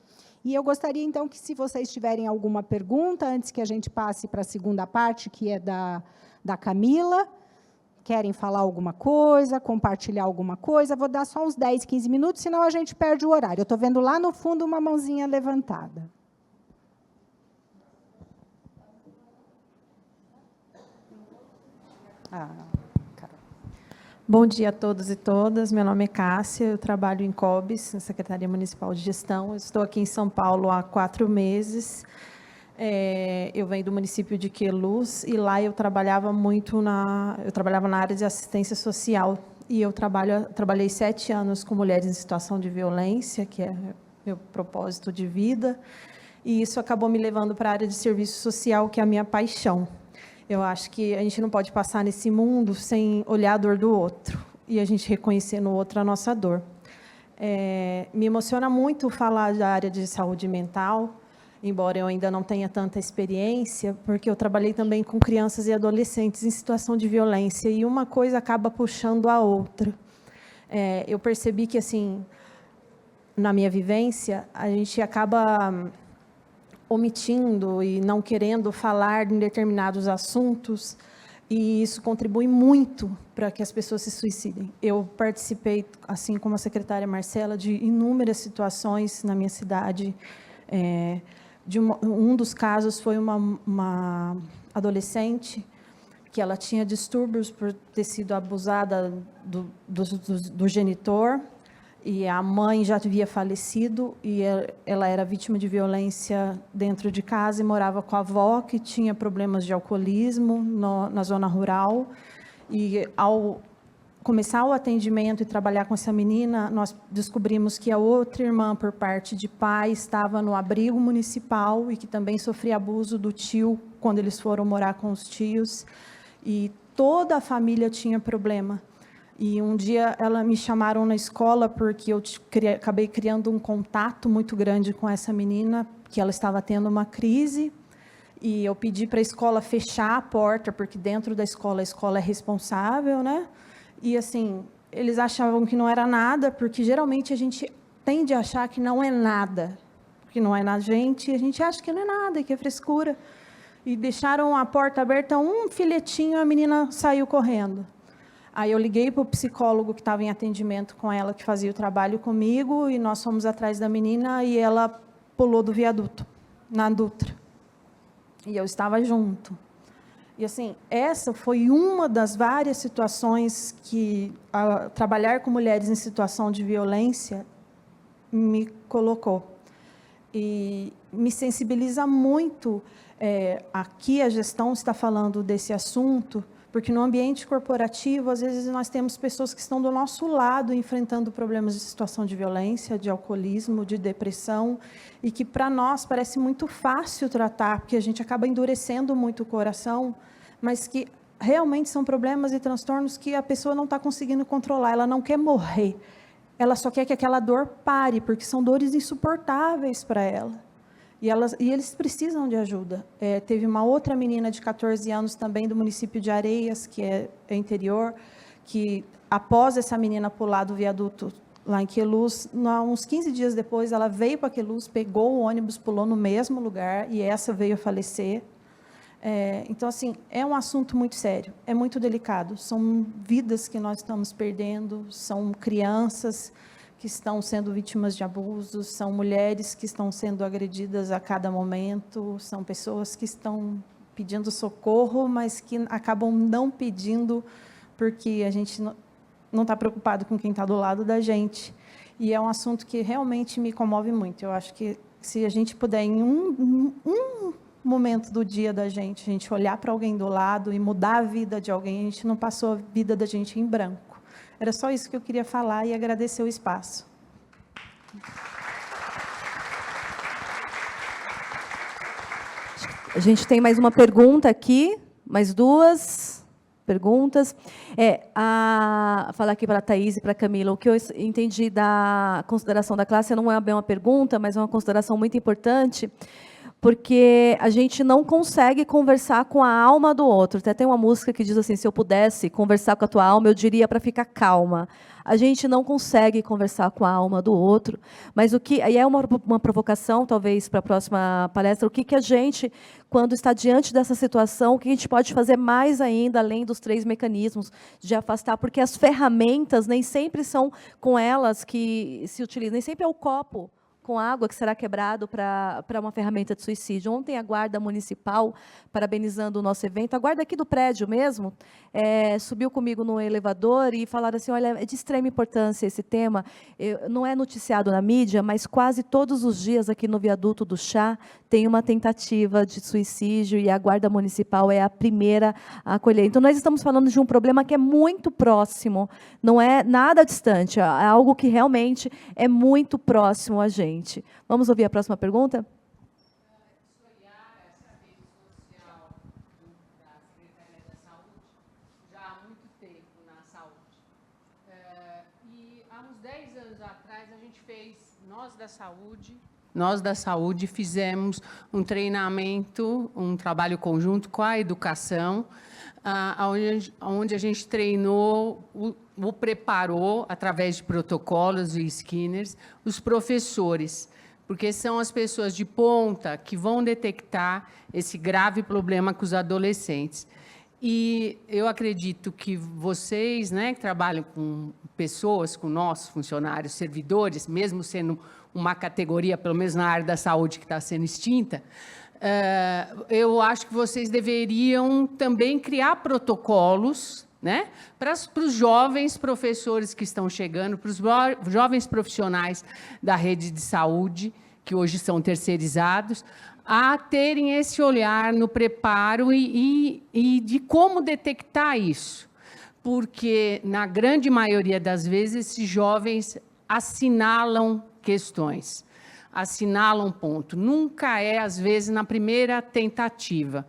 E eu gostaria, então, que, se vocês tiverem alguma pergunta, antes que a gente passe para a segunda parte, que é da Camila, querem falar alguma coisa, compartilhar alguma coisa, vou dar só uns 10, 15 minutos, senão a gente perde o horário. Eu estou vendo lá no fundo uma mãozinha levantada. Bom dia a todos e todas. Meu nome é Cássia, eu trabalho em COBES, na Secretaria Municipal de Gestão. Eu estou aqui em São Paulo há 4 meses. Eu venho do município de Queluz e lá eu trabalhava na área de assistência social. E eu trabalhei 7 anos com mulheres em situação de violência, que é meu propósito de vida. E isso acabou me levando para a área de serviço social, que é a minha paixão. Eu acho que a gente não pode passar nesse mundo sem olhar a dor do outro e a gente reconhecer no outro a nossa dor. Me emociona muito falar da área de saúde mental, embora eu ainda não tenha tanta experiência, porque eu trabalhei também com crianças e adolescentes em situação de violência, e uma coisa acaba puxando a outra. Eu percebi que, assim, na minha vivência, a gente acaba omitindo e não querendo falar em determinados assuntos, e isso contribui muito para que as pessoas se suicidem. Eu participei, assim como a secretária Marcela, de inúmeras situações na minha cidade. Um dos casos foi uma adolescente que ela tinha distúrbios por ter sido abusada do genitor, e a mãe já havia falecido, e ela era vítima de violência dentro de casa e morava com a avó, que tinha problemas de alcoolismo na zona rural. E, ao começar o atendimento e trabalhar com essa menina, nós descobrimos que a outra irmã, por parte de pai, estava no abrigo municipal e que também sofria abuso do tio quando eles foram morar com os tios. E toda a família tinha problema. E um dia me chamaram na escola porque eu acabei criando um contato muito grande com essa menina, que ela estava tendo uma crise, e eu pedi para a escola fechar a porta, porque dentro da escola, a escola é responsável, né? E, assim, eles achavam que não era nada, porque geralmente a gente tende a achar que não é nada, que não é na gente, e a gente acha que não é nada, que é frescura. E deixaram a porta aberta, um filetinho, a menina saiu correndo. Aí eu liguei para o psicólogo que estava em atendimento com ela, que fazia o trabalho comigo, e nós fomos atrás da menina, e ela pulou do viaduto, na Dutra. E eu estava junto. E, assim, essa foi uma das várias situações que trabalhar com mulheres em situação de violência me colocou. E me sensibiliza muito. Aqui a gestão está falando desse assunto, porque no ambiente corporativo, às vezes, nós temos pessoas que estão do nosso lado enfrentando problemas de situação de violência, de alcoolismo, de depressão, e que para nós parece muito fácil tratar, porque a gente acaba endurecendo muito o coração, mas que realmente são problemas e transtornos que a pessoa não está conseguindo controlar, ela não quer morrer, ela só quer que aquela dor pare, porque são dores insuportáveis para ela. E eles precisam de ajuda. Teve uma outra menina de 14 anos também do município de Areias, que é interior, que após essa menina pular do viaduto lá em Queluz, uns 15 dias depois, ela veio para Queluz, pegou o ônibus, pulou no mesmo lugar, e essa veio a falecer. Então, assim, é um assunto muito sério, é muito delicado. São vidas que nós estamos perdendo, são crianças que estão sendo vítimas de abusos, são mulheres que estão sendo agredidas a cada momento, são pessoas que estão pedindo socorro, mas que acabam não pedindo porque a gente não está preocupado com quem está do lado da gente. E é um assunto que realmente me comove muito. Eu acho que se a gente puder, em um momento do dia da gente, a gente olhar para alguém do lado e mudar a vida de alguém, a gente não passou a vida da gente em branco. Era só isso que eu queria falar e agradecer o espaço. A gente tem mais uma pergunta aqui, mais duas perguntas. Falar aqui para a Thaís e para a Camila, o que eu entendi da consideração da classe não é bem uma pergunta, mas é uma consideração muito importante, porque a gente não consegue conversar com a alma do outro. Até tem uma música que diz assim, se eu pudesse conversar com a tua alma, eu diria para ficar calma. A gente não consegue conversar com a alma do outro, mas aí é uma provocação, talvez, para a próxima palestra, o que a gente, quando está diante dessa situação, o que a gente pode fazer mais ainda, além dos 3 mecanismos de afastar, porque as ferramentas nem sempre são com elas que se utilizam, nem sempre é o copo com água que será quebrado para uma ferramenta de suicídio. Ontem, a Guarda Municipal, parabenizando o nosso evento, a Guarda aqui do prédio mesmo, subiu comigo no elevador e falaram assim, olha, é de extrema importância esse tema, não é noticiado na mídia, mas quase todos os dias aqui no viaduto do Chá tem uma tentativa de suicídio e a Guarda Municipal é a primeira a acolher. Então, nós estamos falando de um problema que é muito próximo, não é nada distante, é algo que realmente é muito próximo a gente. Vamos ouvir a próxima pergunta? Nós da saúde fizemos um treinamento, um trabalho conjunto com a educação, onde a gente treinou, preparou, através de protocolos e scanners, os professores, porque são as pessoas de ponta que vão detectar esse grave problema com os adolescentes. E eu acredito que vocês, né, que trabalham com pessoas, com nossos funcionários, servidores, mesmo sendo uma categoria, pelo menos na área da saúde, que está sendo extinta, eu acho que vocês deveriam também criar protocolos, né, para os jovens professores que estão chegando, para os jovens profissionais da rede de saúde, que hoje são terceirizados, a terem esse olhar no preparo e de como detectar isso. Porque, na grande maioria das vezes, esses jovens assinalam questões, assinalam ponto. Nunca é, às vezes, na primeira tentativa.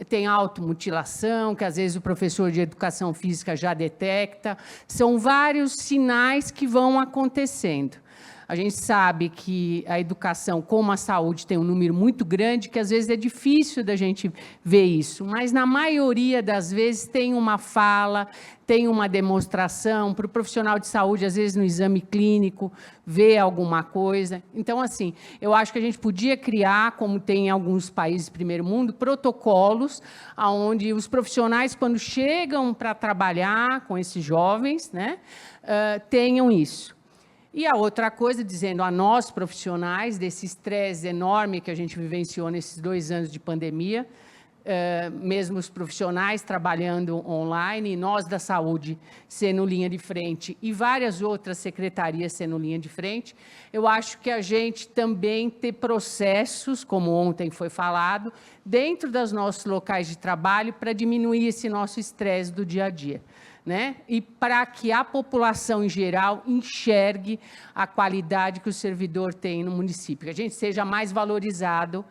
Tem automutilação, que às vezes o professor de educação física já detecta. São vários sinais que vão acontecendo. A gente sabe que a educação, como a saúde, tem um número muito grande, que às vezes é difícil da gente ver isso, mas na maioria das vezes tem uma fala, tem uma demonstração, para o profissional de saúde, às vezes no exame clínico, ver alguma coisa. Então, assim, eu acho que a gente podia criar, como tem em alguns países do primeiro mundo, protocolos onde os profissionais, quando chegam para trabalhar com esses jovens, né, tenham isso. E a outra coisa, dizendo a nós, profissionais, desse estresse enorme que a gente vivenciou nesses 2 anos de pandemia, mesmo os profissionais trabalhando online, e nós da saúde sendo linha de frente, e várias outras secretarias sendo linha de frente, eu acho que a gente também ter processos, como ontem foi falado, dentro dos nossos locais de trabalho, para diminuir esse nosso estresse do dia a dia. Né? E para que a população em geral enxergue a qualidade que o servidor tem no município, que a gente seja mais valorizado,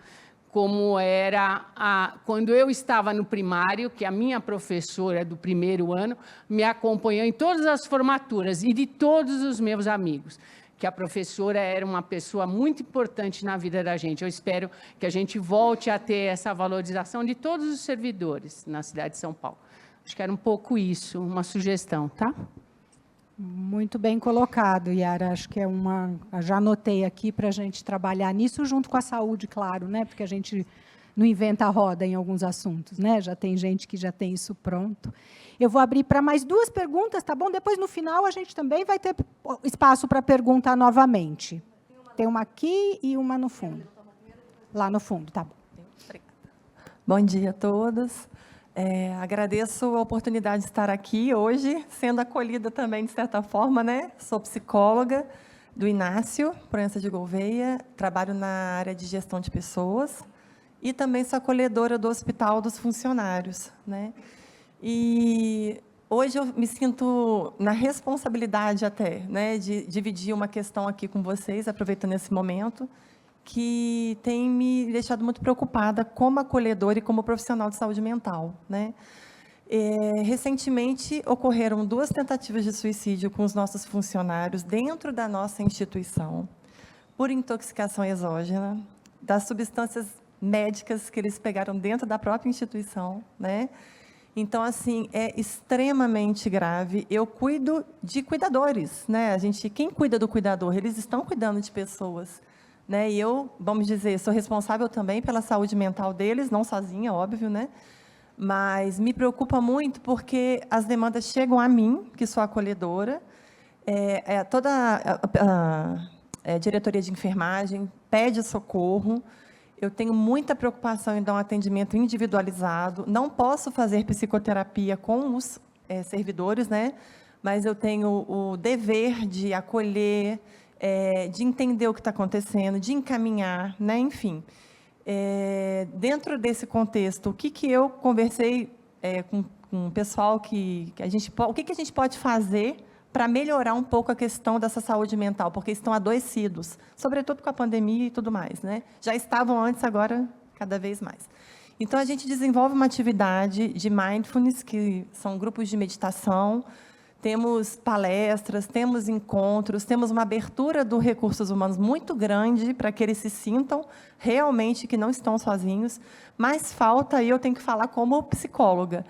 como era quando eu estava no primário, que a minha professora do primeiro ano me acompanhou em todas as formaturas e de todos os meus amigos, que a professora era uma pessoa muito importante na vida da gente. Eu espero que a gente volte a ter essa valorização de todos os servidores na cidade de São Paulo. Acho que era um pouco isso, uma sugestão, tá? Muito bem colocado, Yara. Acho que é já anotei aqui para a gente trabalhar nisso junto com a saúde, claro, né? Porque a gente não inventa a roda em alguns assuntos, né? Já tem gente que já tem isso pronto. Eu vou abrir para mais 2 perguntas, tá bom? Depois, no final, a gente também vai ter espaço para perguntar novamente. Tem uma aqui e uma no fundo. Lá no fundo, tá bom. Bom dia a todos. Agradeço a oportunidade de estar aqui hoje, sendo acolhida também, de certa forma, né? Sou psicóloga do Inácio Proença de Gouveia, trabalho na área de gestão de pessoas e também sou acolhedora do Hospital dos Funcionários, né? E hoje eu me sinto na responsabilidade até, né, de dividir uma questão aqui com vocês, aproveitando esse momento, que tem me deixado muito preocupada como acolhedora e como profissional de saúde mental, né? Recentemente, ocorreram 2 tentativas de suicídio com os nossos funcionários dentro da nossa instituição, por intoxicação exógena, das substâncias médicas que eles pegaram dentro da própria instituição, né? Então, assim, é extremamente grave. Eu cuido de cuidadores, né? Quem cuida do cuidador? Eles estão cuidando de pessoas, né? E eu, vamos dizer, sou responsável também pela saúde mental deles, não sozinha, óbvio, né? Mas me preocupa muito porque as demandas chegam a mim, que sou acolhedora, toda a diretoria de enfermagem pede socorro. Eu tenho muita preocupação em dar um atendimento individualizado. Não posso fazer psicoterapia com os servidores, né? Mas eu tenho o dever de acolher, de entender o que está acontecendo, de encaminhar, né? Enfim, dentro desse contexto, o que eu conversei com o pessoal, o que a gente pode fazer para melhorar um pouco a questão dessa saúde mental, porque estão adoecidos, sobretudo com a pandemia e tudo mais, né? Já estavam antes, agora cada vez mais. Então, a gente desenvolve uma atividade de mindfulness, que são grupos de meditação. temos palestras, temos encontros, temos uma abertura do recursos humanos muito grande para que eles se sintam realmente que não estão sozinhos, mas falta, e eu tenho que falar como psicóloga,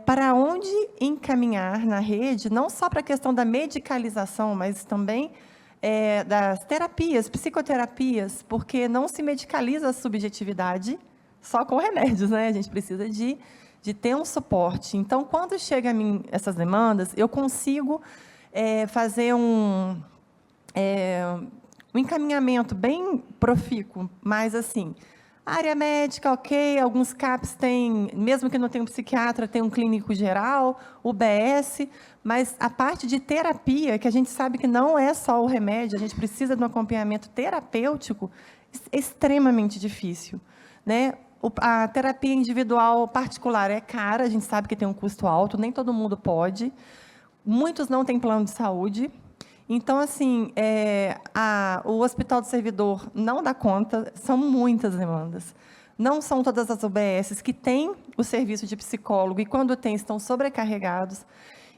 para onde encaminhar na rede, não só para a questão da medicalização, mas também das terapias, psicoterapias, porque não se medicaliza a subjetividade só com remédios, né? A gente precisa de ter um suporte. Então, quando chega a mim essas demandas, eu consigo fazer um encaminhamento bem profícuo, mas assim, área médica, ok, alguns CAPs têm, mesmo que não tenha um psiquiatra, tem um clínico geral, UBS, mas a parte de terapia, que a gente sabe que não é só o remédio, a gente precisa de um acompanhamento terapêutico, é extremamente difícil, né? A terapia individual particular é cara, a gente sabe que tem um custo alto, nem todo mundo pode. Muitos não têm plano de saúde. Então, assim, o Hospital do Servidor não dá conta, são muitas demandas. Não são todas as UBSs que têm o serviço de psicólogo, e quando tem, estão sobrecarregados.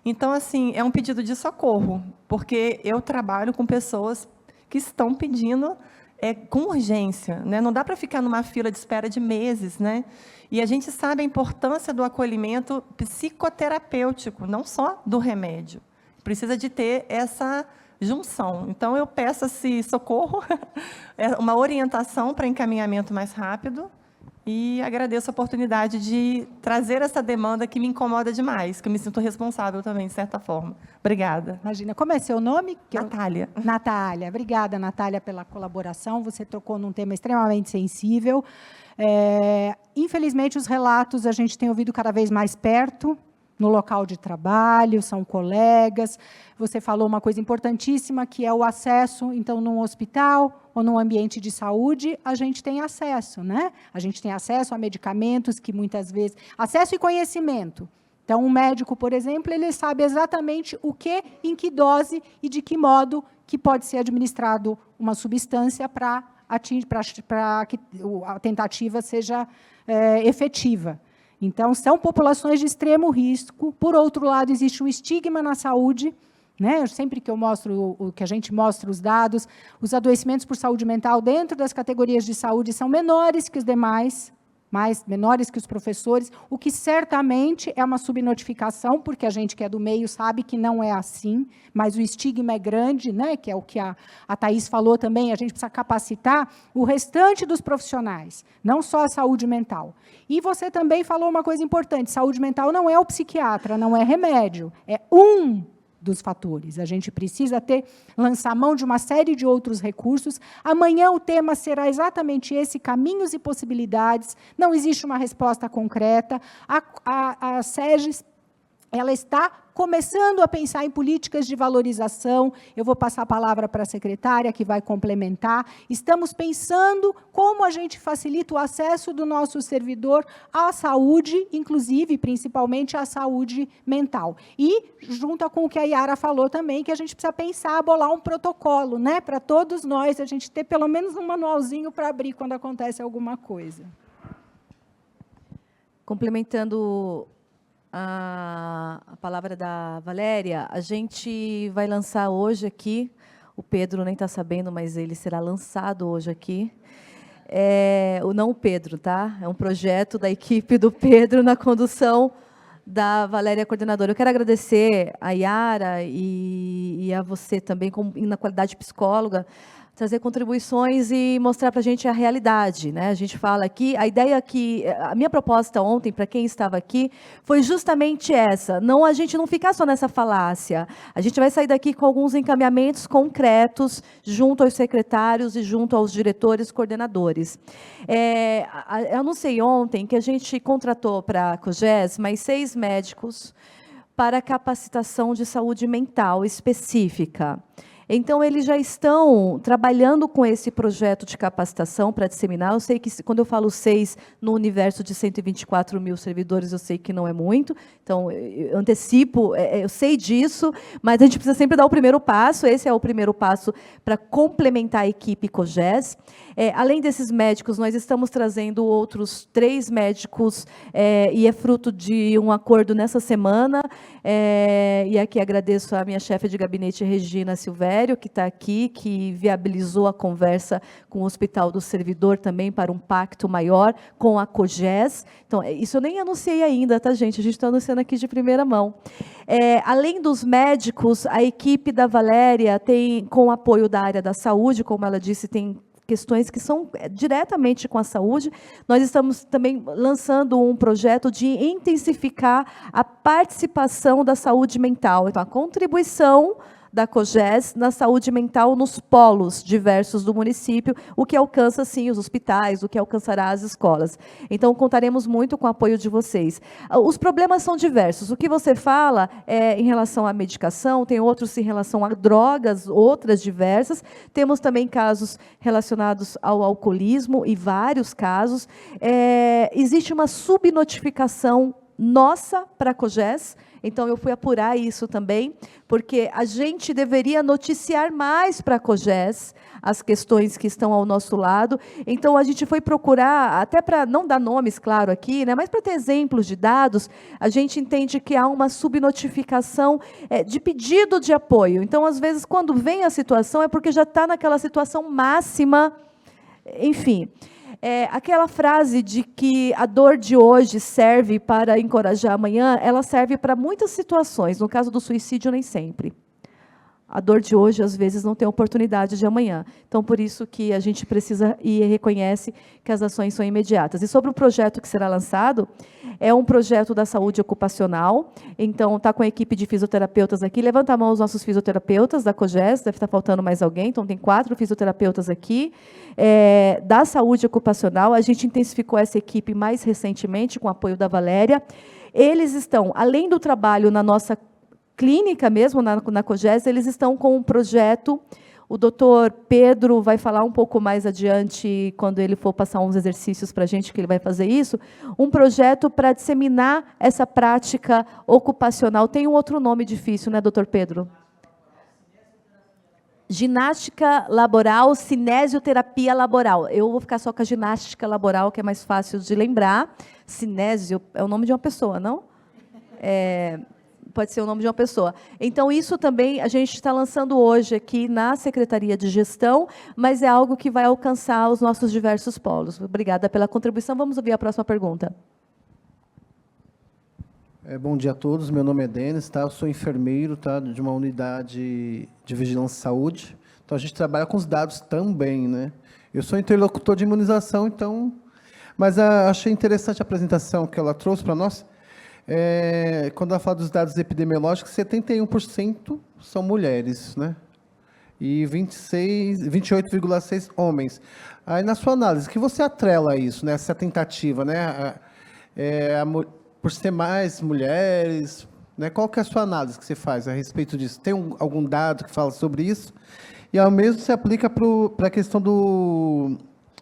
Então, assim, é um pedido de socorro, porque eu trabalho com pessoas que estão pedindo com urgência, né? Não dá para ficar numa fila de espera de meses, né? E a gente sabe a importância do acolhimento psicoterapêutico, não só do remédio. Precisa de ter essa junção. Então, eu peço esse socorro, uma orientação para encaminhamento mais rápido, e agradeço a oportunidade de trazer essa demanda que me incomoda demais, que eu me sinto responsável também, de certa forma. Obrigada. Imagina. Como é seu nome? Natália. Natália. Obrigada, Natália, pela colaboração. Você tocou num tema extremamente sensível. Infelizmente, os relatos a gente tem ouvido cada vez mais perto, no local de trabalho, são colegas. Você falou uma coisa importantíssima, que é o acesso. Então, num hospital ou num ambiente de saúde, a gente tem acesso, né? A gente tem acesso a medicamentos que, muitas vezes... Acesso e conhecimento. Então, um médico, por exemplo, ele sabe exatamente o que, em que dose e de que modo que pode ser administrado uma substância para que a tentativa seja efetiva. Então, são populações de extremo risco. Por outro lado, existe um estigma na saúde, né? Sempre que eu mostro, que a gente mostra os dados, os adoecimentos por saúde mental dentro das categorias de saúde são menores que os demais, menores que os professores, o que certamente é uma subnotificação, porque a gente que é do meio sabe que não é assim, mas o estigma é grande, né? Que é o que a Thaís falou também, a gente precisa capacitar o restante dos profissionais, não só a saúde mental. E você também falou uma coisa importante, saúde mental não é o psiquiatra, não é remédio, é um dos fatores. A gente precisa lançar mão de uma série de outros recursos. Amanhã o tema será exatamente esse, caminhos e possibilidades. Não existe uma resposta concreta. A SEGES, ela está começando a pensar em políticas de valorização. Eu vou passar a palavra para a secretária, que vai complementar. Estamos pensando como a gente facilita o acesso do nosso servidor à saúde, inclusive, principalmente, à saúde mental. E, junto com o que a Yara falou também, que a gente precisa pensar, bolar um protocolo, né, para todos nós, a gente ter pelo menos um manualzinho para abrir quando acontece alguma coisa. Complementando a palavra da Valéria, a gente vai lançar hoje aqui, o Pedro nem está sabendo, mas ele será lançado hoje aqui, não o Pedro, tá? É um projeto da equipe do Pedro na condução da Valéria, coordenadora. Eu quero agradecer a Yara e a você também, na qualidade de psicóloga, trazer contribuições e mostrar para a gente a realidade, né? A gente fala aqui, a minha proposta ontem, para quem estava aqui, foi justamente essa, a gente não ficar só nessa falácia, a gente vai sair daqui com alguns encaminhamentos concretos, junto aos secretários e junto aos diretores, coordenadores. Eu anunciei ontem que a gente contratou para a COGES mais 6 médicos para capacitação de saúde mental específica. Então, eles já estão trabalhando com esse projeto de capacitação para disseminar. Eu sei que, quando eu falo 6, no universo de 124 mil servidores, eu sei que não é muito. Então, eu antecipo, eu sei disso, mas a gente precisa sempre dar o primeiro passo. Esse é o primeiro passo para complementar a equipe COGES. Além desses médicos, nós estamos trazendo outros 3 médicos, e é fruto de um acordo nessa semana. E aqui agradeço a minha chefe de gabinete, Regina Silvério, que está aqui, que viabilizou a conversa com o Hospital do Servidor também para um pacto maior com a COGES. Então, isso eu nem anunciei ainda, tá, gente? A gente está anunciando aqui de primeira mão. Além dos médicos, a equipe da Valéria tem, com o apoio da área da saúde, como ela disse, tem questões que são diretamente com a saúde. Nós estamos também lançando um projeto de intensificar a participação da saúde mental. Então, a contribuição da COGES na saúde mental nos polos diversos do município, o que alcança, sim, os hospitais, o que alcançará as escolas. Então, contaremos muito com o apoio de vocês. Os problemas são diversos. O que você fala é em relação à medicação, tem outros em relação a drogas, outras diversas. Temos também casos relacionados ao alcoolismo e vários casos. Existe uma subnotificação nossa para a COGES, então eu fui apurar isso também, porque a gente deveria noticiar mais para a COGES as questões que estão ao nosso lado. Então a gente foi procurar, até para não dar nomes, claro, aqui, né, mas para ter exemplos de dados, a gente entende que há uma subnotificação de pedido de apoio. Então, às vezes, quando vem a situação, é porque já está naquela situação máxima, enfim. Aquela frase de que a dor de hoje serve para encorajar amanhã, ela serve para muitas situações. No caso do suicídio, nem sempre. A dor de hoje, às vezes, não tem oportunidade de amanhã. Então, por isso que a gente precisa e reconhece que as ações são imediatas. E sobre o projeto que será lançado, é um projeto da saúde ocupacional. Então, está com a equipe de fisioterapeutas aqui. Levanta a mão os nossos fisioterapeutas da COGES, deve estar faltando mais alguém. Então, tem 4 fisioterapeutas aqui. Da saúde ocupacional, a gente intensificou essa equipe mais recentemente, com o apoio da Valéria. Eles estão, além do trabalho na nossa clínica mesmo, na COGES, eles estão com um projeto, o doutor Pedro vai falar um pouco mais adiante, quando ele for passar uns exercícios para a gente, que ele vai fazer isso, um projeto para disseminar essa prática ocupacional. Tem um outro nome difícil, né, doutor Pedro? Ginástica laboral, cinesioterapia laboral. Eu vou ficar só com a ginástica laboral, que é mais fácil de lembrar. Cinésio é o nome de uma pessoa, não? Pode ser o nome de uma pessoa. Então, isso também a gente está lançando hoje aqui na Secretaria de Gestão, mas é algo que vai alcançar os nossos diversos polos. Obrigada pela contribuição. Vamos ouvir a próxima pergunta. Bom dia a todos, meu nome é Denis, tá? Eu sou enfermeiro, tá? De uma unidade de vigilância e saúde. Então, a gente trabalha com os dados também, né? Eu sou interlocutor de imunização, então... Mas achei interessante a apresentação que ela trouxe para nós. Quando ela fala dos dados epidemiológicos, 71% são mulheres, né? E 28,6% homens. Aí, na sua análise, que você atrela a isso, né? Essa tentativa, né? Por ser mais mulheres, né? Qual que é a sua análise que você faz a respeito disso? Tem algum dado que fala sobre isso? E, ao mesmo, se aplica para a questão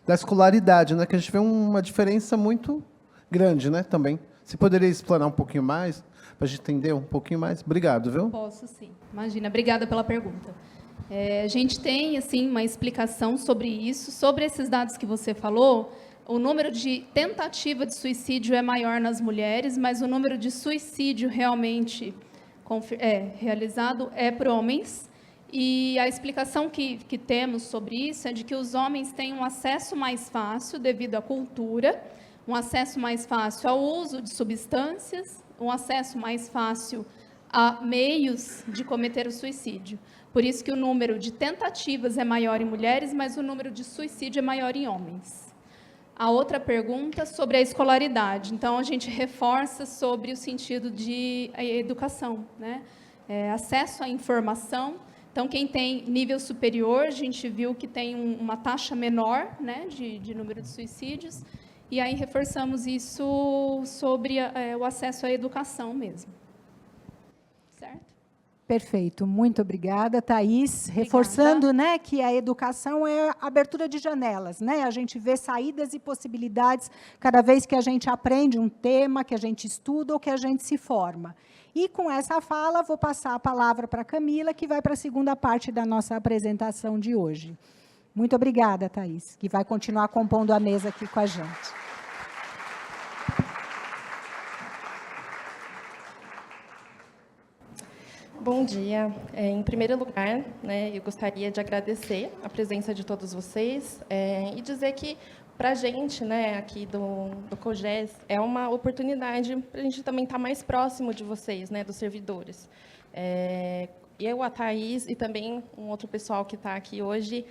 da escolaridade, né? Que a gente vê uma diferença muito grande, né? Também. Você poderia explanar um pouquinho mais, para a gente entender um pouquinho mais? Obrigado, viu? Posso, sim. Imagina, obrigada pela pergunta. A gente tem, assim, uma explicação sobre isso, sobre esses dados que você falou. O número de tentativa de suicídio é maior nas mulheres, mas o número de suicídio realmente realizado é por homens. E a explicação que temos sobre isso é de que os homens têm um acesso mais fácil, devido à cultura, um acesso mais fácil ao uso de substâncias, um acesso mais fácil a meios de cometer o suicídio. Por isso que o número de tentativas é maior em mulheres, mas o número de suicídio é maior em homens. A outra pergunta sobre a escolaridade. Então, a gente reforça sobre o sentido de educação, né? Acesso à informação. Então, quem tem nível superior, a gente viu que tem uma taxa menor, né, de número de suicídios. E aí reforçamos isso sobre o acesso à educação mesmo. Certo? Perfeito, muito obrigada, Thaís. Reforçando, né, que a educação é a abertura de janelas, né? A gente vê saídas e possibilidades cada vez que a gente aprende um tema, que a gente estuda ou que a gente se forma. E com essa fala, vou passar a palavra para a Camila, que vai para a segunda parte da nossa apresentação de hoje. Muito obrigada, Thaís, que vai continuar compondo a mesa aqui com a gente. Bom dia. Em primeiro lugar, né, eu gostaria de agradecer a presença de todos vocês e dizer que, para a gente, né, aqui do COGES, é uma oportunidade para a gente também estar mais próximo de vocês, né, dos servidores. Eu, a Thaís e também um outro pessoal que está aqui hoje,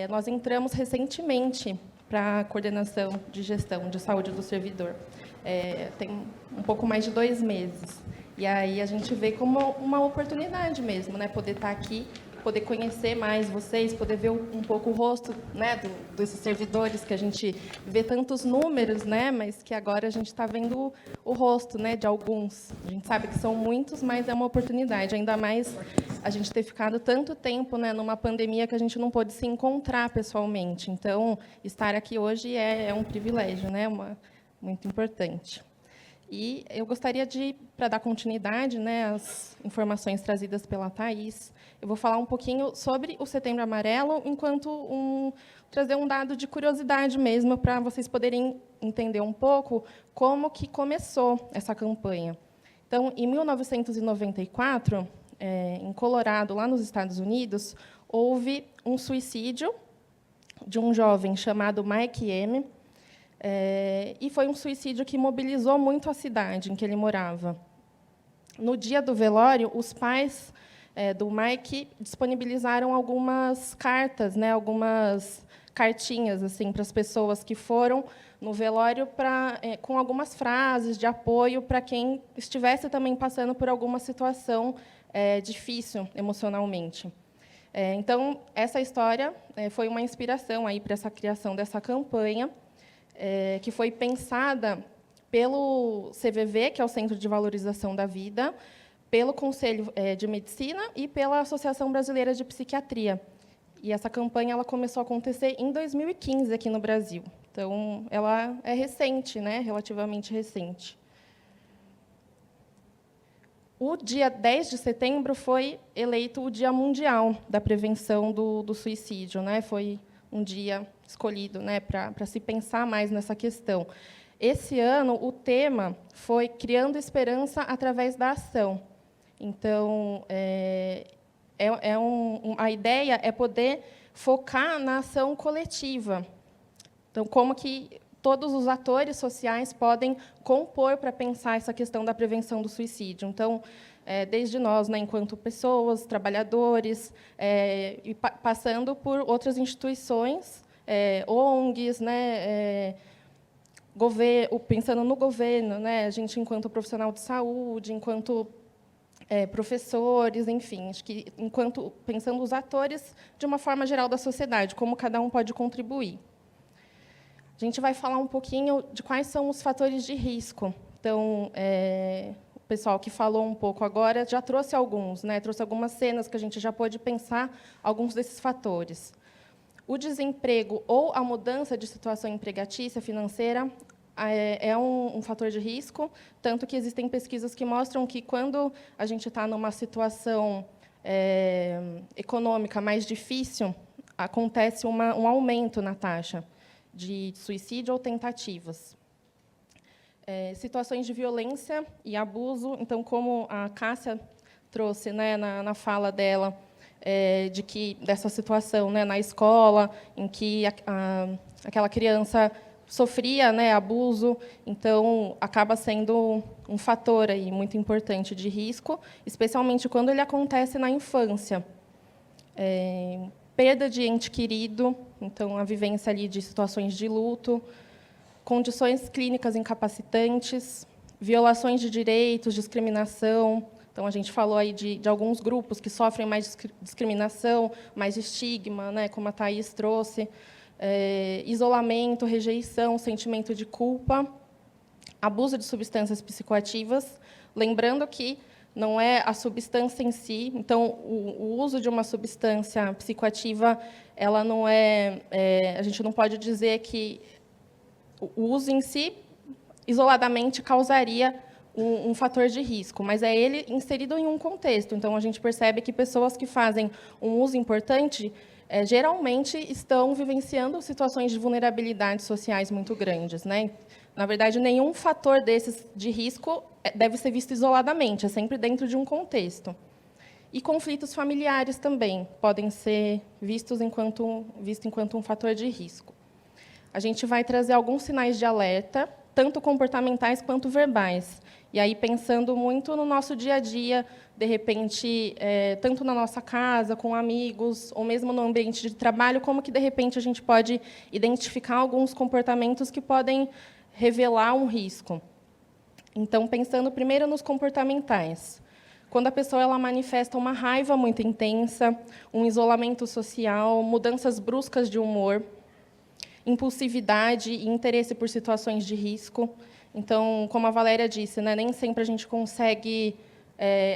nós entramos recentemente para a coordenação de gestão de saúde do servidor. Tem um pouco mais de 2 meses. E aí a gente vê como uma oportunidade mesmo, né? Poder estar aqui, poder conhecer mais vocês, poder ver um pouco o rosto, né, desses servidores, que a gente vê tantos números, né, mas que agora a gente está vendo o rosto, né, de alguns. A gente sabe que são muitos, mas é uma oportunidade, ainda mais a gente ter ficado tanto tempo, né, numa pandemia que a gente não pôde se encontrar pessoalmente. Então, estar aqui hoje é um privilégio, né, muito importante. E eu gostaria de, para dar continuidade, né, às informações trazidas pela Thaís, eu vou falar um pouquinho sobre o Setembro Amarelo, enquanto trazer um dado de curiosidade mesmo, para vocês poderem entender um pouco como que começou essa campanha. Então, em 1994, em Colorado, lá nos Estados Unidos, houve um suicídio de um jovem chamado Mike M., e foi um suicídio que mobilizou muito a cidade em que ele morava. No dia do velório, os pais do Mike disponibilizaram algumas cartas, né, algumas cartinhas assim, para as pessoas que foram no velório, com algumas frases de apoio para quem estivesse também passando por alguma situação difícil emocionalmente. Então, essa história foi uma inspiração aí para essa criação dessa campanha, que foi pensada pelo CVV, que é o Centro de Valorização da Vida, pelo Conselho de Medicina e pela Associação Brasileira de Psiquiatria. E essa campanha ela começou a acontecer em 2015 aqui no Brasil. Então, ela é recente, né? Relativamente recente. O dia 10 de setembro foi eleito o Dia Mundial da Prevenção do Suicídio, né? Foi um dia escolhido, né, para se pensar mais nessa questão. Esse ano, o tema foi Criando Esperança através da Ação. Então, a ideia é poder focar na ação coletiva. Então, como que todos os atores sociais podem compor para pensar essa questão da prevenção do suicídio. Então, desde nós, né, enquanto pessoas, trabalhadores, e passando por outras instituições, ONGs, né, pensando no governo, né, a gente, enquanto profissional de saúde, enquanto professores, enfim, acho que pensando os atores de uma forma geral da sociedade, como cada um pode contribuir. A gente vai falar um pouquinho de quais são os fatores de risco. Então, o pessoal que falou um pouco agora já trouxe alguns, né? Trouxe algumas cenas que a gente já pôde pensar alguns desses fatores. O desemprego ou a mudança de situação empregatícia financeira é um fator de risco, tanto que existem pesquisas que mostram que, quando a gente está numa situação econômica mais difícil, acontece um aumento na taxa de suicídio ou tentativas. Situações de violência e abuso. Então, como a Cássia trouxe, né, na fala dela, dessa situação, né, na escola, em que aquela criança sofria, né, abuso, então acaba sendo um fator aí muito importante de risco, especialmente quando ele acontece na infância. Perda de ente querido, então a vivência ali de situações de luto, condições clínicas incapacitantes, violações de direitos, discriminação. Então, a gente falou aí de alguns grupos que sofrem mais discriminação, mais estigma, né, como a Thaís trouxe, isolamento, rejeição, sentimento de culpa, abuso de substâncias psicoativas. Lembrando que não é a substância em si. Então, o uso de uma substância psicoativa, ela não a gente não pode dizer que o uso em si, isoladamente, causaria um fator de risco, mas é ele inserido em um contexto. Então, a gente percebe que pessoas que fazem um uso importante, geralmente estão vivenciando situações de vulnerabilidades sociais muito grandes, né? Na verdade, nenhum fator desses de risco deve ser visto isoladamente, é sempre dentro de um contexto. E conflitos familiares também podem ser vistos enquanto um fator de risco. A gente vai trazer alguns sinais de alerta, tanto comportamentais quanto verbais. E aí, pensando muito no nosso dia a dia, de repente, tanto na nossa casa, com amigos, ou mesmo no ambiente de trabalho, como que, de repente, a gente pode identificar alguns comportamentos que podem revelar um risco. Então, pensando primeiro nos comportamentais. Quando a pessoa ela manifesta uma raiva muito intensa, um isolamento social, mudanças bruscas de humor, impulsividade e interesse por situações de risco. Então, como a Valéria disse, né, nem sempre a gente consegue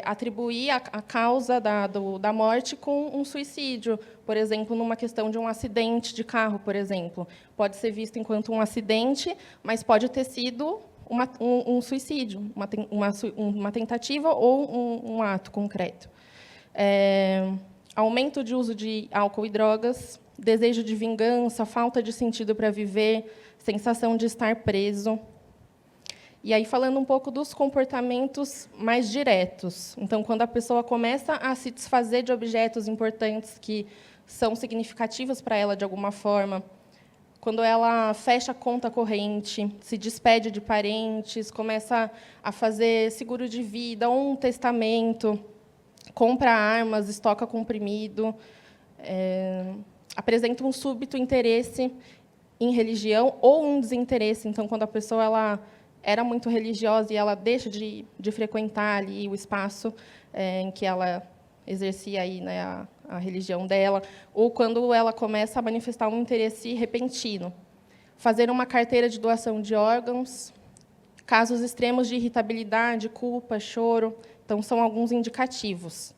atribuir a causa da morte com um suicídio. Por exemplo, numa questão de um acidente de carro, por exemplo. Pode ser visto enquanto um acidente, mas pode ter sido um suicídio, uma tentativa ou um ato concreto. Aumento de uso de álcool e drogas, desejo de vingança, falta de sentido para viver, sensação de estar preso. E aí, falando um pouco dos comportamentos mais diretos. Então, quando a pessoa começa a se desfazer de objetos importantes que são significativos para ela de alguma forma, quando ela fecha a conta corrente, se despede de parentes, começa a fazer seguro de vida ou um testamento, compra armas, estoca comprimido, apresenta um súbito interesse em religião ou um desinteresse. Então, quando a pessoa ela era muito religiosa e ela deixa de frequentar ali o espaço em que ela exercia aí, né, a religião dela, ou quando ela começa a manifestar um interesse repentino. Fazer uma carteira de doação de órgãos, casos extremos de irritabilidade, culpa, choro, então são alguns indicativos.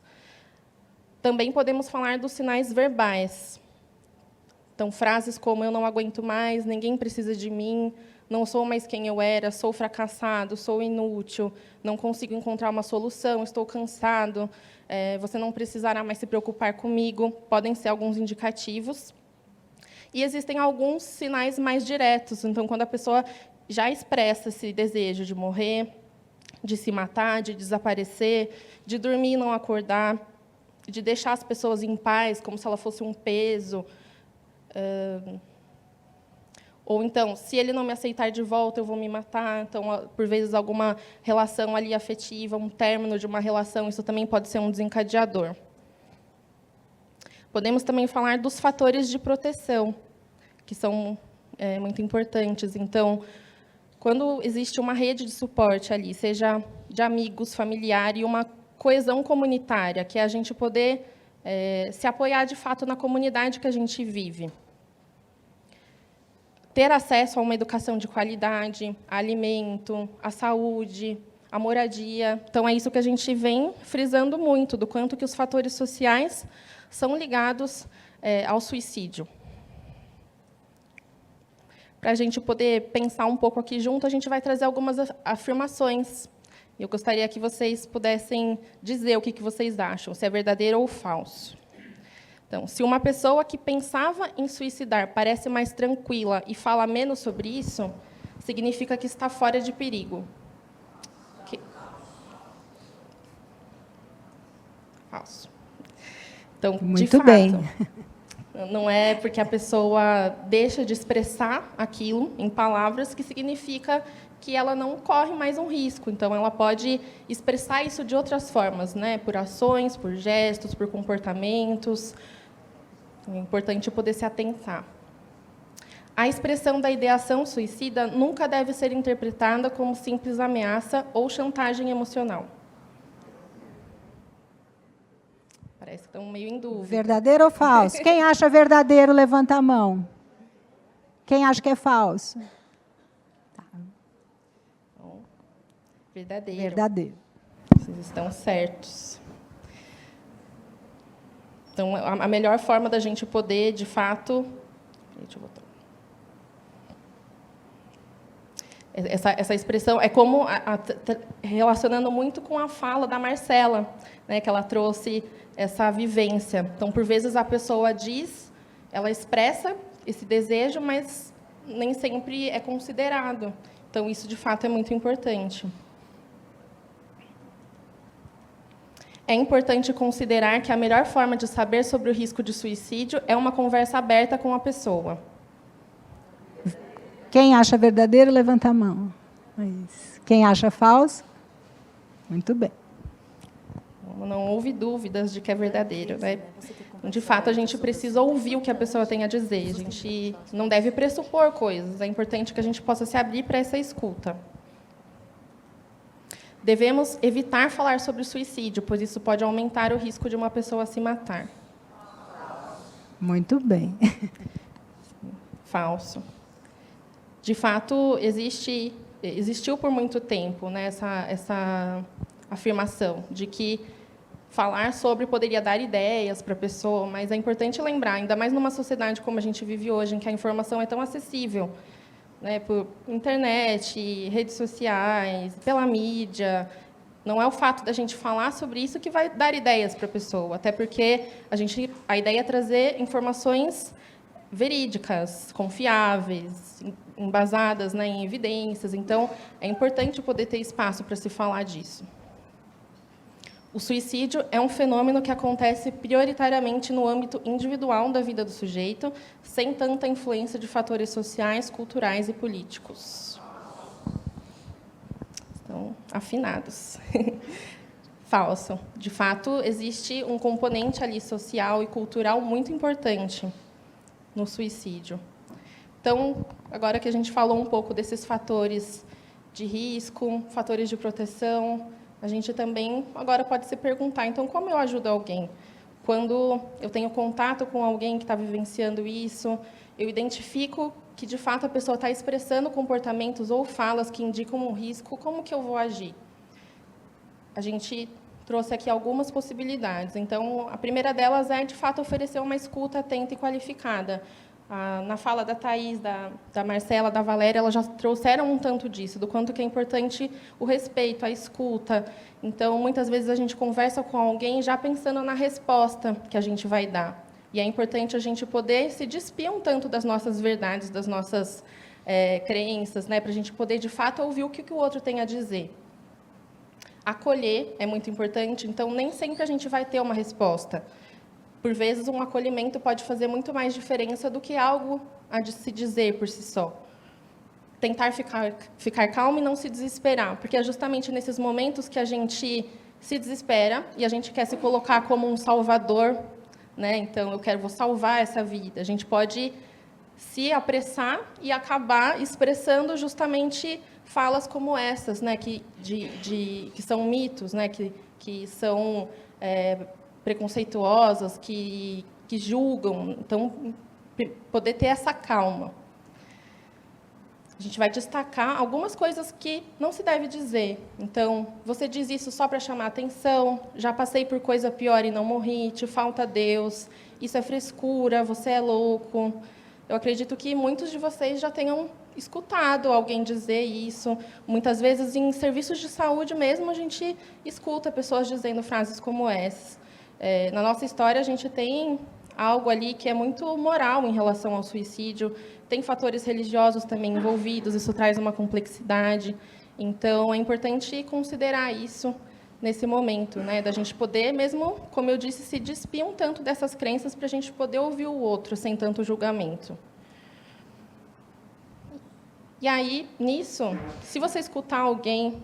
Também podemos falar dos sinais verbais. Então, frases como eu não aguento mais, ninguém precisa de mim, não sou mais quem eu era, sou fracassado, sou inútil, não consigo encontrar uma solução, estou cansado, você não precisará mais se preocupar comigo, podem ser alguns indicativos. E existem alguns sinais mais diretos. Então, quando a pessoa já expressa esse desejo de morrer, de se matar, de desaparecer, de dormir e não acordar, de deixar as pessoas em paz, como se ela fosse um peso. Ou então, se ele não me aceitar de volta, eu vou me matar. Então, por vezes, alguma relação ali afetiva, um término de uma relação, isso também pode ser um desencadeador. Podemos também falar dos fatores de proteção, que são muito importantes. Então, quando existe uma rede de suporte ali, seja de amigos, familiar, e uma coesão comunitária, que é a gente poder se apoiar, de fato, na comunidade que a gente vive. Ter acesso a uma educação de qualidade, a alimento, a saúde, a moradia. Então, é isso que a gente vem frisando muito, do quanto que os fatores sociais são ligados ao suicídio. Para a gente poder pensar um pouco aqui junto, a gente vai trazer algumas afirmações. Eu gostaria que vocês pudessem dizer o que vocês acham, se é verdadeiro ou falso. Então, se uma pessoa que pensava em suicidar parece mais tranquila e fala menos sobre isso, significa que está fora de perigo. Falso. Então, muito de fato, bem. Não é porque a pessoa deixa de expressar aquilo em palavras que significa que ela não corre mais um risco. Então, ela pode expressar isso de outras formas, né? Por ações, por gestos, por comportamentos. É importante poder se atentar. A expressão da ideação suicida nunca deve ser interpretada como simples ameaça ou chantagem emocional. Parece que estão meio em dúvida. Verdadeiro ou falso? Quem acha verdadeiro, levanta a mão. Quem acha que é falso? Tá. Verdadeiro. Verdadeiro. Vocês estão certos. Então, a melhor forma da gente poder, de fato... Deixa eu botar. Essa expressão é como, relacionando muito com a fala da Marcela, né, que ela trouxe essa vivência. Então, por vezes, a pessoa diz, ela expressa esse desejo, mas nem sempre é considerado. Então, isso, de fato, é muito importante. É importante considerar que a melhor forma de saber sobre o risco de suicídio é uma conversa aberta com a pessoa. Quem acha verdadeiro, levanta a mão. Isso. Quem acha falso? Muito bem. Não houve dúvidas de que é verdadeiro, né? De fato, a gente precisa ouvir o que a pessoa tem a dizer. A gente não deve pressupor coisas. É importante que a gente possa se abrir para essa escuta. Devemos evitar falar sobre o suicídio, pois isso pode aumentar o risco de uma pessoa se matar. Muito bem. Falso. De fato, existiu por muito tempo, né, essa afirmação de que falar sobre poderia dar ideias para a pessoa, mas é importante lembrar, ainda mais numa sociedade como a gente vive hoje, em que a informação é tão acessível, né, por internet, redes sociais, pela mídia. Não é o fato da gente falar sobre isso que vai dar ideias para a pessoa, até porque a ideia é trazer informações verídicas, confiáveis, embasadas, né, em evidências. Então, é importante poder ter espaço para se falar disso. O suicídio é um fenômeno que acontece prioritariamente no âmbito individual da vida do sujeito, sem tanta influência de fatores sociais, culturais e políticos. Estão afinados. Falso. De fato, existe um componente ali social e cultural muito importante no suicídio. Então, agora que a gente falou um pouco desses fatores de risco, fatores de proteção, a gente também agora pode se perguntar, então, como eu ajudo alguém? Quando eu tenho contato com alguém que está vivenciando isso, eu identifico que, de fato, a pessoa está expressando comportamentos ou falas que indicam um risco, como que eu vou agir? A gente trouxe aqui algumas possibilidades. Então, a primeira delas é, de fato, oferecer uma escuta atenta e qualificada. Na fala da Thaís, da Marcela, da Valéria, elas já trouxeram um tanto disso, do quanto que é importante o respeito, a escuta. Então, muitas vezes, a gente conversa com alguém já pensando na resposta que a gente vai dar. E é importante a gente poder se despir um tanto das nossas verdades, das nossas crenças, né, para a gente poder, de fato, ouvir o que o outro tem a dizer. Acolher é muito importante, então, nem sempre a gente vai ter uma resposta. Por vezes, um acolhimento pode fazer muito mais diferença do que algo a de se dizer por si só. Tentar ficar calmo e não se desesperar, porque é justamente nesses momentos que a gente se desespera e a gente quer se colocar como um salvador, né? Então, vou salvar essa vida. A gente pode se apressar e acabar expressando justamente falas como essas, né? Que são mitos, né? Que são preconceituosas, que julgam. Então, poder ter essa calma. A gente vai destacar algumas coisas que não se deve dizer. Então, você diz isso só para chamar atenção, já passei por coisa pior e não morri, te falta Deus, isso é frescura, você é louco. Eu acredito que muitos de vocês já tenham escutado alguém dizer isso. Muitas vezes, em serviços de saúde mesmo, a gente escuta pessoas dizendo frases como essas. Na nossa história, a gente tem algo ali que é muito moral em relação ao suicídio, tem fatores religiosos também envolvidos, isso traz uma complexidade. Então, é importante considerar isso nesse momento, né, da gente poder, mesmo, como eu disse, se despir um tanto dessas crenças para a gente poder ouvir o outro sem tanto julgamento. E aí, nisso, se você escutar alguém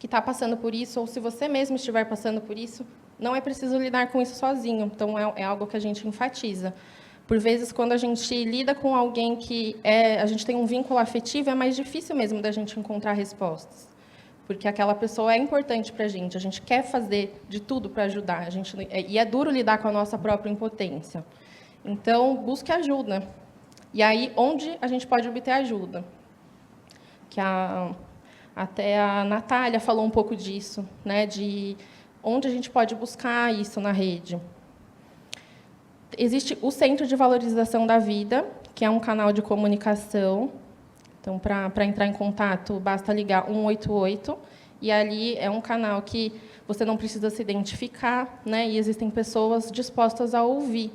que está passando por isso, ou se você mesmo estiver passando por isso, não é preciso lidar com isso sozinho. Então, é algo que a gente enfatiza. Por vezes, quando a gente lida com alguém que a gente tem um vínculo afetivo, é mais difícil mesmo da gente encontrar respostas. Porque aquela pessoa é importante para a gente quer fazer de tudo para ajudar. E é duro lidar com a nossa própria impotência. Então, busque ajuda. E aí, onde a gente pode obter ajuda? Que a Até a Natália falou um pouco disso, né, de onde a gente pode buscar isso na rede. Existe o Centro de Valorização da Vida, que é um canal de comunicação. Então, para entrar em contato, basta ligar 188, e ali é um canal que você não precisa se identificar, né, e existem pessoas dispostas a ouvir.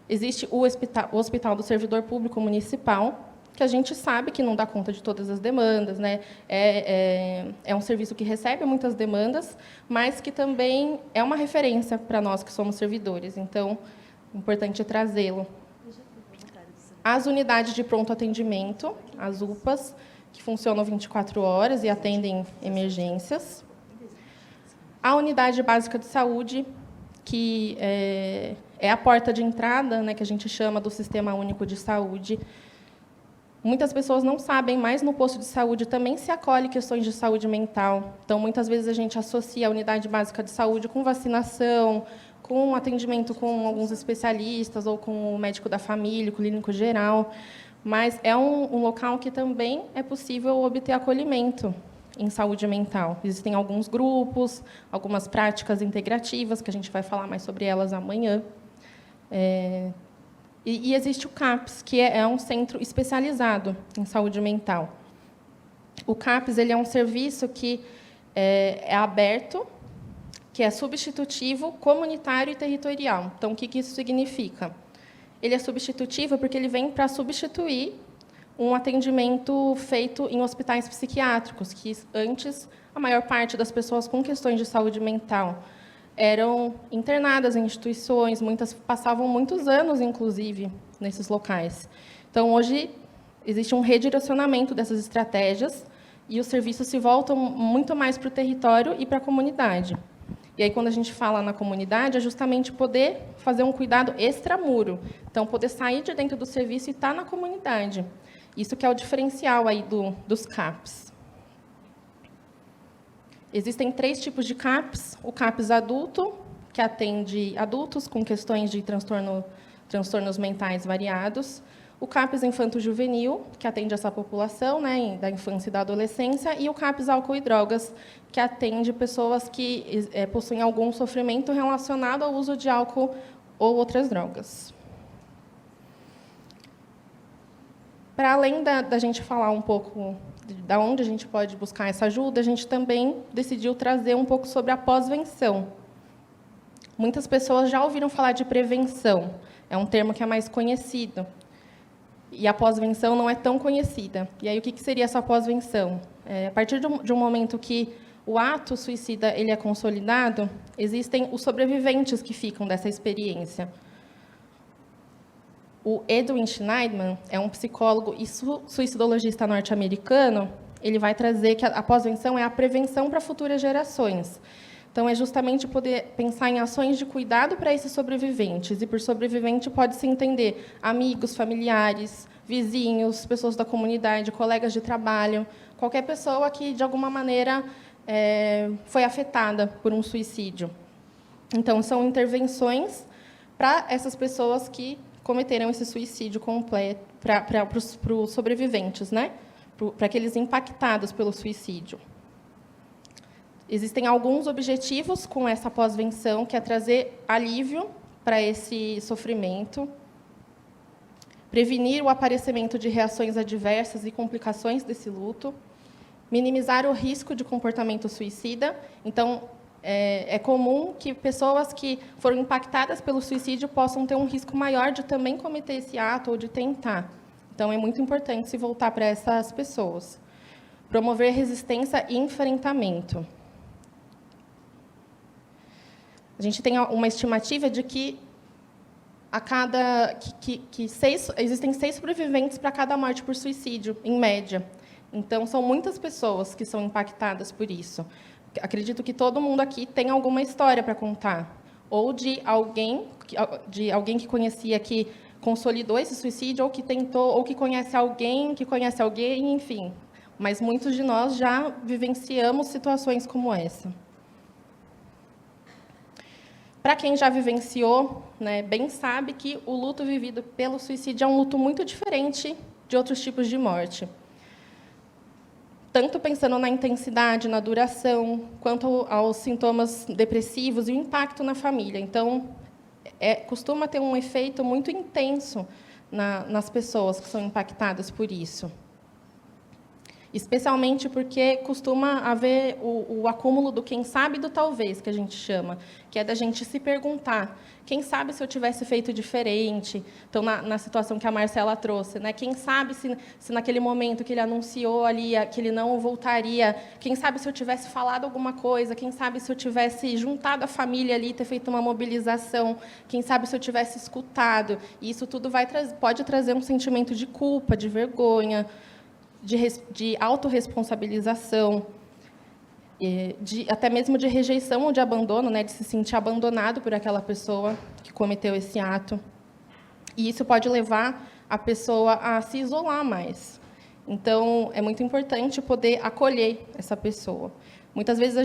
Existe o Hospital do Servidor Público Municipal, que a gente sabe que não dá conta de todas as demandas, né? É um serviço que recebe muitas demandas, mas que também é uma referência para nós que somos servidores. Então, é importante trazê-lo. As unidades de pronto atendimento, as UPAs, que funcionam 24 horas e atendem emergências. A unidade básica de saúde, que é a porta de entrada, né, que a gente chama do Sistema Único de Saúde. Muitas pessoas não sabem, mas no posto de saúde também se acolhe questões de saúde mental. Então, muitas vezes, a gente associa a unidade básica de saúde com vacinação, com atendimento com alguns especialistas, ou com o médico da família, o clínico geral. Mas é um local que também é possível obter acolhimento em saúde mental. Existem alguns grupos, algumas práticas integrativas, que a gente vai falar mais sobre elas amanhã. E existe o CAPS, que é um centro especializado em saúde mental. O CAPS ele é um serviço que é aberto, que é substitutivo, comunitário e territorial. Então, o que isso significa? Ele é substitutivo porque ele vem para substituir um atendimento feito em hospitais psiquiátricos, que antes a maior parte das pessoas com questões de saúde mental eram internadas em instituições, muitas passavam muitos anos, inclusive, nesses locais. Então, hoje, existe um redirecionamento dessas estratégias e os serviços se voltam muito mais para o território e para a comunidade. E aí, quando a gente fala na comunidade, é justamente poder fazer um cuidado extramuro. Então, poder sair de dentro do serviço e estar na comunidade. Isso que é o diferencial aí dos CAPs. Existem 3 tipos de CAPs. O CAPs adulto, que atende adultos com questões de transtornos mentais variados. O CAPs infanto-juvenil, que atende essa população, né, da infância e da adolescência. E o CAPs álcool e drogas, que atende pessoas que possuem algum sofrimento relacionado ao uso de álcool ou outras drogas. Para além da gente falar um pouco de onde a gente pode buscar essa ajuda, a gente também decidiu trazer um pouco sobre a pós-venção. Muitas pessoas já ouviram falar de prevenção, é um termo que é mais conhecido. E a pós-venção não é tão conhecida. E aí, o que seria essa pós-venção? A partir de um momento que o ato suicida ele é consolidado, existem os sobreviventes que ficam dessa experiência. O Edwin Schneidman é um psicólogo e suicidologista norte-americano. Ele vai trazer que a pós-venção é a prevenção para futuras gerações. Então, é justamente poder pensar em ações de cuidado para esses sobreviventes. E, por sobrevivente, pode-se entender amigos, familiares, vizinhos, pessoas da comunidade, colegas de trabalho, qualquer pessoa que, de alguma maneira, foi afetada por um suicídio. Então, são intervenções para essas pessoas que cometeram esse suicídio completo, para os sobreviventes, né? Para aqueles impactados pelo suicídio. Existem alguns objetivos com essa pós-venção, que é trazer alívio para esse sofrimento, prevenir o aparecimento de reações adversas e complicações desse luto, minimizar o risco de comportamento suicida. Então, é comum que pessoas que foram impactadas pelo suicídio possam ter um risco maior de também cometer esse ato ou de tentar. Então, é muito importante se voltar para essas pessoas. Promover resistência e enfrentamento. A gente tem uma estimativa de que existem 6 sobreviventes para cada morte por suicídio, em média. Então, são muitas pessoas que são impactadas por isso. Acredito que todo mundo aqui tem alguma história para contar, ou de alguém que conhecia que consolidou esse suicídio, ou que tentou, ou que conhece alguém, enfim. Mas muitos de nós já vivenciamos situações como essa. Para quem já vivenciou, né, bem sabe que o luto vivido pelo suicídio é um luto muito diferente de outros tipos de morte. tanto pensando na intensidade, na duração, quanto aos sintomas depressivos e o impacto na família. Então, costuma ter um efeito muito intenso nas pessoas que são impactadas por isso. Especialmente porque costuma haver o acúmulo do quem sabe e do talvez, que a gente chama, que é da gente se perguntar, quem sabe se eu tivesse feito diferente? Então, na situação que a Marcela trouxe, né? Quem sabe se naquele momento que ele anunciou ali que ele não voltaria, quem sabe se eu tivesse falado alguma coisa, quem sabe se eu tivesse juntado a família ali, ter feito uma mobilização, quem sabe se eu tivesse escutado. E isso tudo pode trazer um sentimento de culpa, de vergonha, de autorresponsabilização, até mesmo de rejeição ou de abandono, né, de se sentir abandonado por aquela pessoa que cometeu esse ato. E isso pode levar a pessoa a se isolar mais. Então, é muito importante poder acolher essa pessoa. Muitas vezes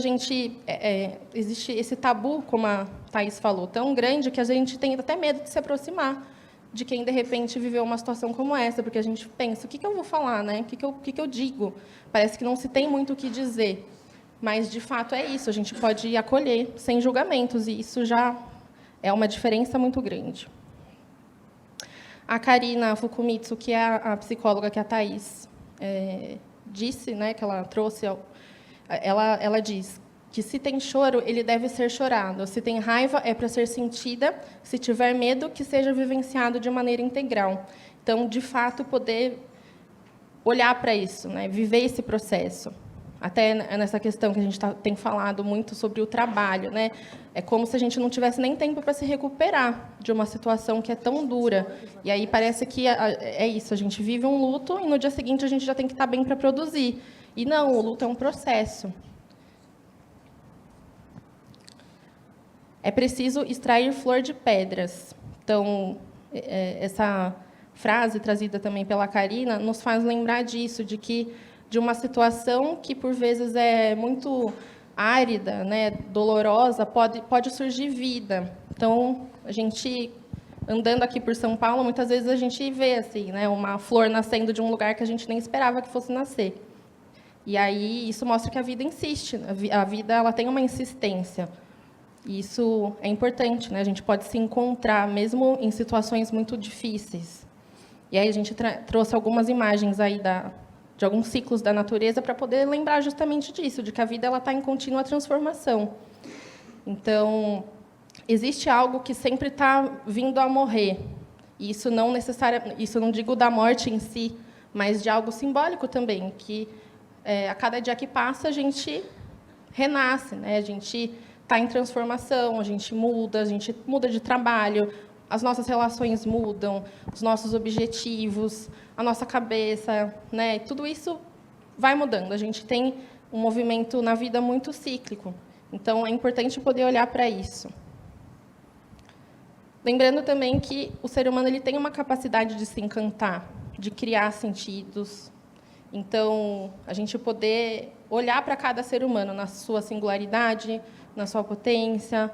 existe esse tabu, como a Thaís falou, tão grande que a gente tem até medo de se aproximar de quem, de repente, viveu uma situação como essa, porque a gente pensa, o que eu vou falar, né? O que eu digo? Parece que não se tem muito o que dizer, mas, de fato, é isso, a gente pode acolher sem julgamentos, e isso já é uma diferença muito grande. A Karina Fukumitsu, que é a psicóloga que a Thaís disse, né, que ela trouxe, ela diz que se tem choro, ele deve ser chorado. Se tem raiva, é para ser sentida. Se tiver medo, que seja vivenciado de maneira integral. Então, de fato, poder olhar para isso, né? Viver esse processo. Até nessa questão que a gente tem falado muito sobre o trabalho, né? É como se a gente não tivesse nem tempo para se recuperar de uma situação que é tão dura. E aí parece que é isso, a gente vive um luto e no dia seguinte a gente já tem que estar bem para produzir. E não, o luto é um processo. É preciso extrair flor de pedras. Então, essa frase trazida também pela Karina nos faz lembrar disso, de uma situação que, por vezes, é muito árida, né, dolorosa, pode surgir vida. Então, a gente, andando aqui por São Paulo, muitas vezes a gente vê assim, né, uma flor nascendo de um lugar que a gente nem esperava que fosse nascer. E aí, isso mostra que a vida insiste, a vida ela tem uma insistência. Isso é importante, né? A gente pode se encontrar, mesmo em situações muito difíceis. E aí a gente trouxe algumas imagens aí de alguns ciclos da natureza para poder lembrar justamente disso, de que a vida está em contínua transformação. Então, existe algo que sempre está vindo a morrer. E isso não digo da morte em si, mas de algo simbólico também, que a cada dia que passa a gente renasce, né? A gente está em transformação, a gente muda de trabalho, as nossas relações mudam, os nossos objetivos, a nossa cabeça, né? Tudo isso vai mudando. A gente tem um movimento na vida muito cíclico. Então, é importante poder olhar para isso. Lembrando também que o ser humano ele tem uma capacidade de se encantar, de criar sentidos. Então, a gente poder olhar para cada ser humano na sua singularidade, na sua potência,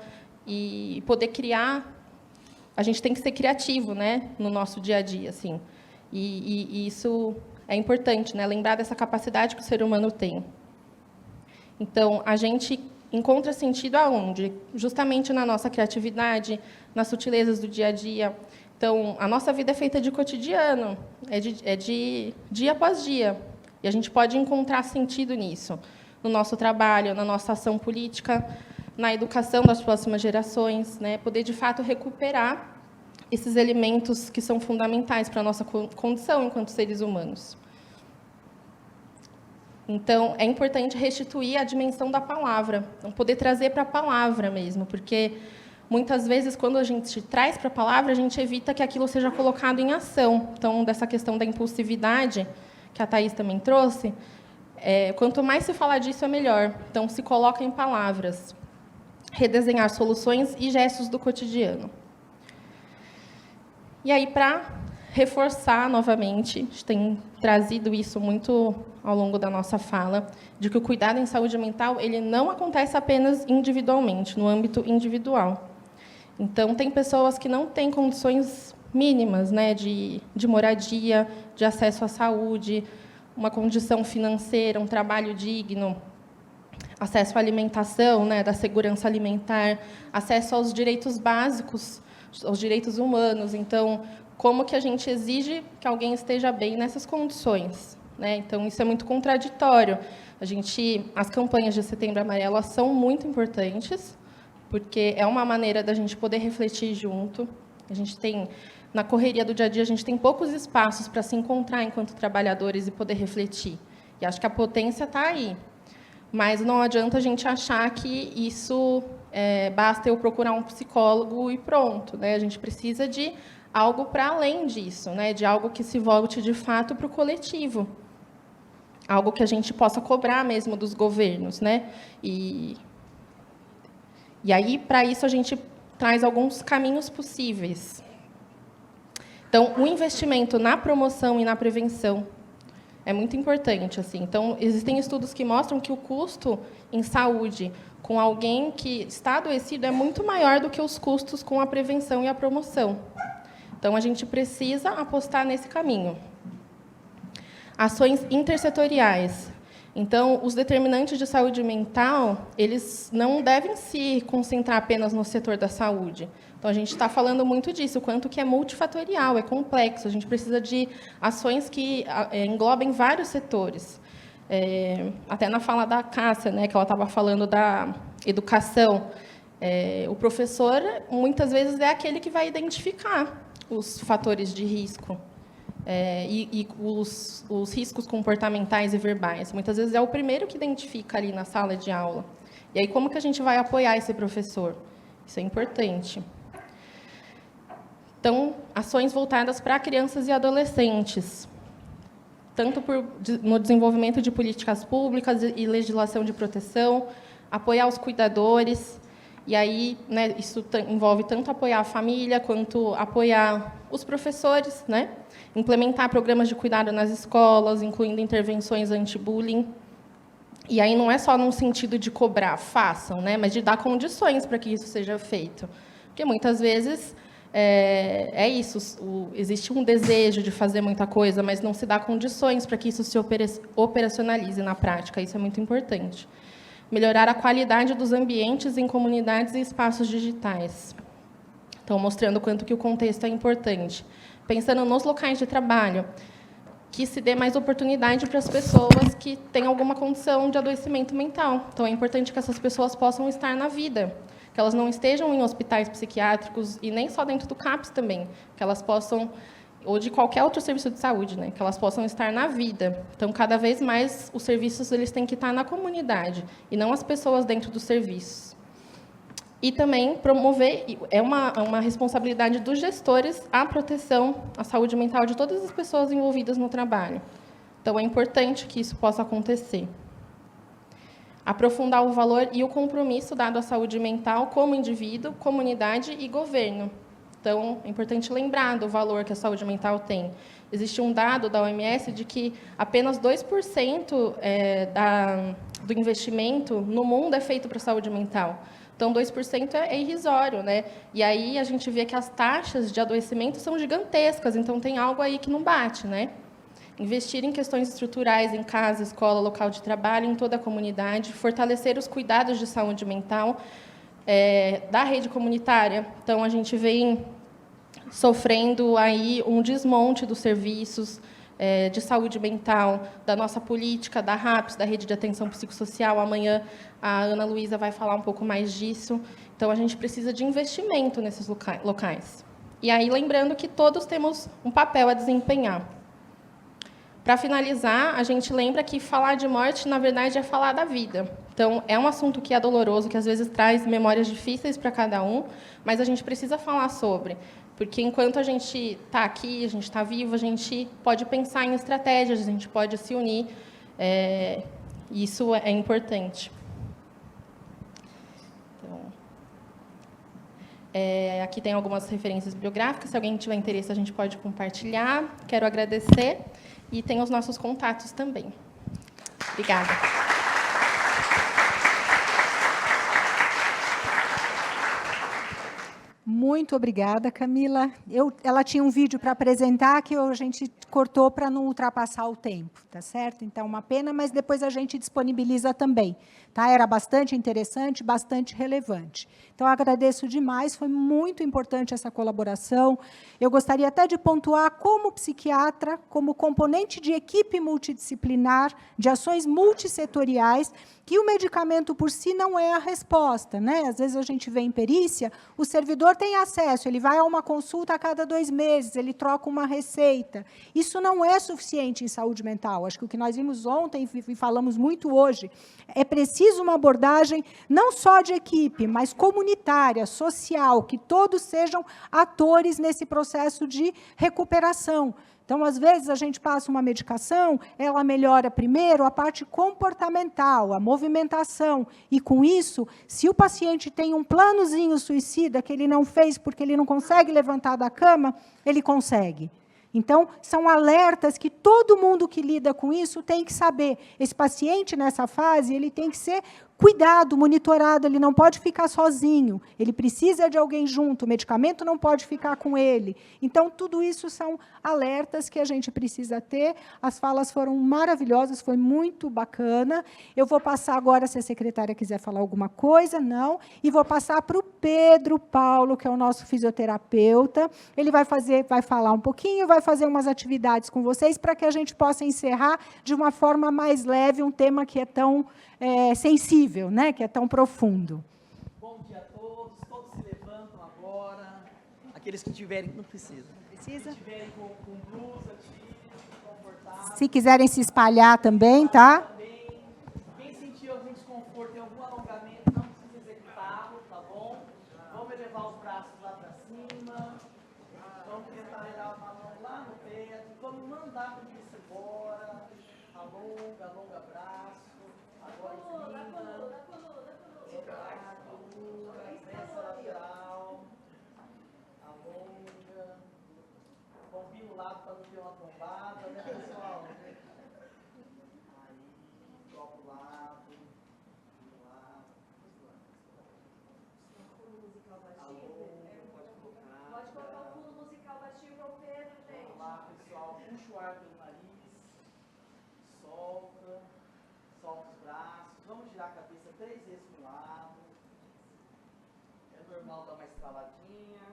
e poder criar. A gente tem que ser criativo, né, no nosso dia a dia, assim. E isso é importante, né, lembrar dessa capacidade que o ser humano tem. Então, a gente encontra sentido aonde? Justamente na nossa criatividade, nas sutilezas do dia a dia. Então, a nossa vida é feita de cotidiano, é de dia após dia. E a gente pode encontrar sentido nisso, no nosso trabalho, na nossa ação política, na educação das próximas gerações, né? Poder, de fato, recuperar esses elementos que são fundamentais para a nossa condição enquanto seres humanos. Então, é importante restituir a dimensão da palavra, então, poder trazer para a palavra mesmo, porque, muitas vezes, quando a gente traz para a palavra, a gente evita que aquilo seja colocado em ação. Então, dessa questão da impulsividade, que a Thaís também trouxe, quanto mais se falar disso, é melhor. Então, se coloca em palavras. Redesenhar soluções e gestos do cotidiano. E aí, para reforçar novamente, a gente tem trazido isso muito ao longo da nossa fala, de que o cuidado em saúde mental ele não acontece apenas individualmente, no âmbito individual. Então, tem pessoas que não têm condições mínimas, né, de moradia, de acesso à saúde, uma condição financeira, um trabalho digno, acesso à alimentação, né, da segurança alimentar, acesso aos direitos básicos, aos direitos humanos. Então, como que a gente exige que alguém esteja bem nessas condições, né? Então, isso é muito contraditório. As campanhas de Setembro Amarelo, elas são muito importantes, porque é uma maneira da gente poder refletir junto. A gente tem, na correria do dia a dia, a gente tem poucos espaços para se encontrar enquanto trabalhadores e poder refletir. E acho que a potência está aí. Mas não adianta a gente achar que isso basta eu procurar um psicólogo e pronto, né? A gente precisa de algo para além disso, né? De algo que se volte de fato para o coletivo, algo que a gente possa cobrar mesmo dos governos, né? E aí, para isso, a gente traz alguns caminhos possíveis. Então, o investimento na promoção e na prevenção é muito importante, assim. Então, existem estudos que mostram que o custo em saúde com alguém que está adoecido é muito maior do que os custos com a prevenção e a promoção. Então, a gente precisa apostar nesse caminho. Ações intersetoriais. Então, os determinantes de saúde mental, eles não devem se concentrar apenas no setor da saúde. Então, a gente está falando muito disso, o quanto que é multifatorial, é complexo. A gente precisa de ações que englobem vários setores. Até na fala da Cássia, né, que ela estava falando da educação, o professor, muitas vezes, é aquele que vai identificar os fatores de risco e os riscos comportamentais e verbais. Muitas vezes é o primeiro que identifica ali na sala de aula. E aí, como que a gente vai apoiar esse professor? Isso é importante. Então, ações voltadas para crianças e adolescentes, tanto no desenvolvimento de políticas públicas e legislação de proteção, apoiar os cuidadores, e aí, né, isso envolve tanto apoiar a família, quanto apoiar os professores, né? Implementar programas de cuidado nas escolas, incluindo intervenções anti-bullying. E aí não é só num sentido de cobrar, façam, né, mas de dar condições para que isso seja feito. Porque, muitas vezes, existe um desejo de fazer muita coisa, mas não se dá condições para que isso se operacionalize na prática. Isso é muito importante. Melhorar a qualidade dos ambientes em comunidades e espaços digitais. Então, mostrando o quanto que o contexto é importante. Pensando nos locais de trabalho, que se dê mais oportunidade para as pessoas que têm alguma condição de adoecimento mental. Então, é importante que essas pessoas possam estar na vida, que elas não estejam em hospitais psiquiátricos, e nem só dentro do CAPS também, que elas possam, ou de qualquer outro serviço de saúde, né, que elas possam estar na vida. Então, cada vez mais, os serviços eles têm que estar na comunidade, e não as pessoas dentro dos serviços. E também promover, é uma responsabilidade dos gestores, a proteção, a saúde mental de todas as pessoas envolvidas no trabalho. Então, é importante que isso possa acontecer. Aprofundar o valor e o compromisso dado à saúde mental como indivíduo, comunidade e governo. Então, é importante lembrar do valor que a saúde mental tem. Existe um dado da OMS de que apenas 2% do investimento no mundo é feito para a saúde mental. Então, 2% é irrisório, né? E aí a gente vê que as taxas de adoecimento são gigantescas, então tem algo aí que não bate, né? Investir em questões estruturais em casa, escola, local de trabalho, em toda a comunidade, fortalecer os cuidados de saúde mental da rede comunitária. Então, a gente vem sofrendo aí um desmonte dos serviços de saúde mental, da nossa política, da RAPS, da Rede de Atenção Psicossocial. Amanhã a Ana Luísa vai falar um pouco mais disso. Então, a gente precisa de investimento nesses locais. E aí, lembrando que todos temos um papel a desempenhar. Para finalizar, a gente lembra que falar de morte, na verdade, é falar da vida. Então, é um assunto que é doloroso, que às vezes traz memórias difíceis para cada um, mas a gente precisa falar sobre. Porque enquanto a gente está aqui, a gente está vivo, a gente pode pensar em estratégias, a gente pode se unir. Isso é importante. Então, aqui tem algumas referências bibliográficas. Se alguém tiver interesse, a gente pode compartilhar. Quero agradecer. E tem os nossos contatos também. Obrigada. Muito obrigada, Camila. Ela tinha um vídeo para apresentar que a gente cortou para não ultrapassar o tempo, tá certo? Então, uma pena, mas depois a gente disponibiliza também. Tá? Era bastante interessante, bastante relevante. Então, agradeço demais, foi muito importante essa colaboração. Eu gostaria até de pontuar, como psiquiatra, como componente de equipe multidisciplinar, de ações multissetoriais, que o medicamento por si não é a resposta, né? Às vezes a gente vê em perícia, o servidor tem acesso, ele vai a uma consulta a cada 2 meses, ele troca uma receita. Isso não é suficiente em saúde mental. Acho que o que nós vimos ontem e falamos muito hoje, é preciso uma abordagem não só de equipe, mas comunitária, social, que todos sejam atores nesse processo de recuperação. Então, às vezes, a gente passa uma medicação, ela melhora primeiro a parte comportamental, a movimentação. E, com isso, se o paciente tem um planozinho suicida que ele não fez porque ele não consegue levantar da cama, ele consegue. Então, são alertas que todo mundo que lida com isso tem que saber. Esse paciente, nessa fase, ele tem que ser cuidado, monitorado, ele não pode ficar sozinho, ele precisa de alguém junto, o medicamento não pode ficar com ele. Então, tudo isso são alertas que a gente precisa ter. As falas foram maravilhosas, foi muito bacana. Eu vou passar agora, se a secretária quiser falar alguma coisa, não, e vou passar para o Pedro Paulo, que é o nosso fisioterapeuta. Ele vai falar um pouquinho, vai fazer umas atividades com vocês, para que a gente possa encerrar de uma forma mais leve um tema que é tão sensível, né, que é tão profundo. Bom dia a todos. Todos se levantam agora. Aqueles que tiverem, não precisa. Precisa? Se tiverem com blusa, confortável. Se quiserem se espalhar também, tá? Quem sentir algum desconforto em algum alongamento, não precisa executá-lo, tá bom? Vamos elevar os braços lá para cima. Vamos tentar levar uma mão lá no peito. Vamos mandar o isso embora. Alonga braço. Agora inclina. Pressa lateral. Alonga. Vamos vir no lado para não ter uma tombada, né, pessoal? Aí, troca o lado. Pode colocar o fundo musical baixinho para o Pedro, gente. Vamos lá, pessoal. Puxa o ar pelo nariz. Solta. Solta os braços. Vamos girar a cabeça 3 vezes para o lado. É normal dar uma estraladinha.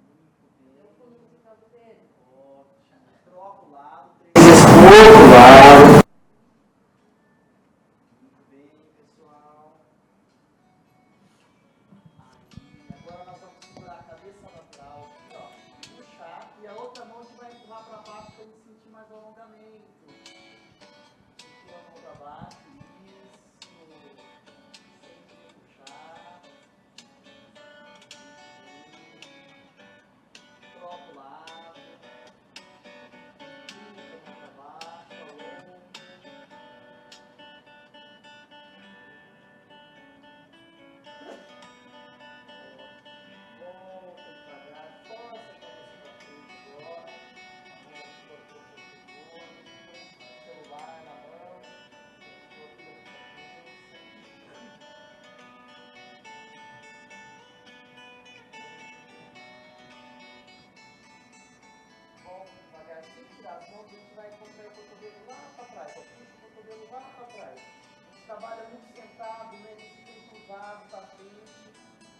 Muito bem. O fundo musical do Pedro. Ótimo. Troca o lado. 3 vezes para o outro lado. Muito bem, pessoal. Aí, agora nós vamos segurar a cabeça lateral aqui, ó. Puxar. E a outra mão a gente vai empurrar para baixo para ele sentir mais alongamento. Empurra a mão para baixo. Isso. Sempre puxar. Troca o lado. Puxa a mão para baixo. Alonga. Volta devagar, força a cabeça para frente agora. A mão botou o celular na mão. Volta devagar, sem tirar as mãos, a gente vai contrair o cotovelo lá para trás. Ó, puxa o cotovelo lá para trás. A gente trabalha muito sentado, né? Ele fica curvado para frente.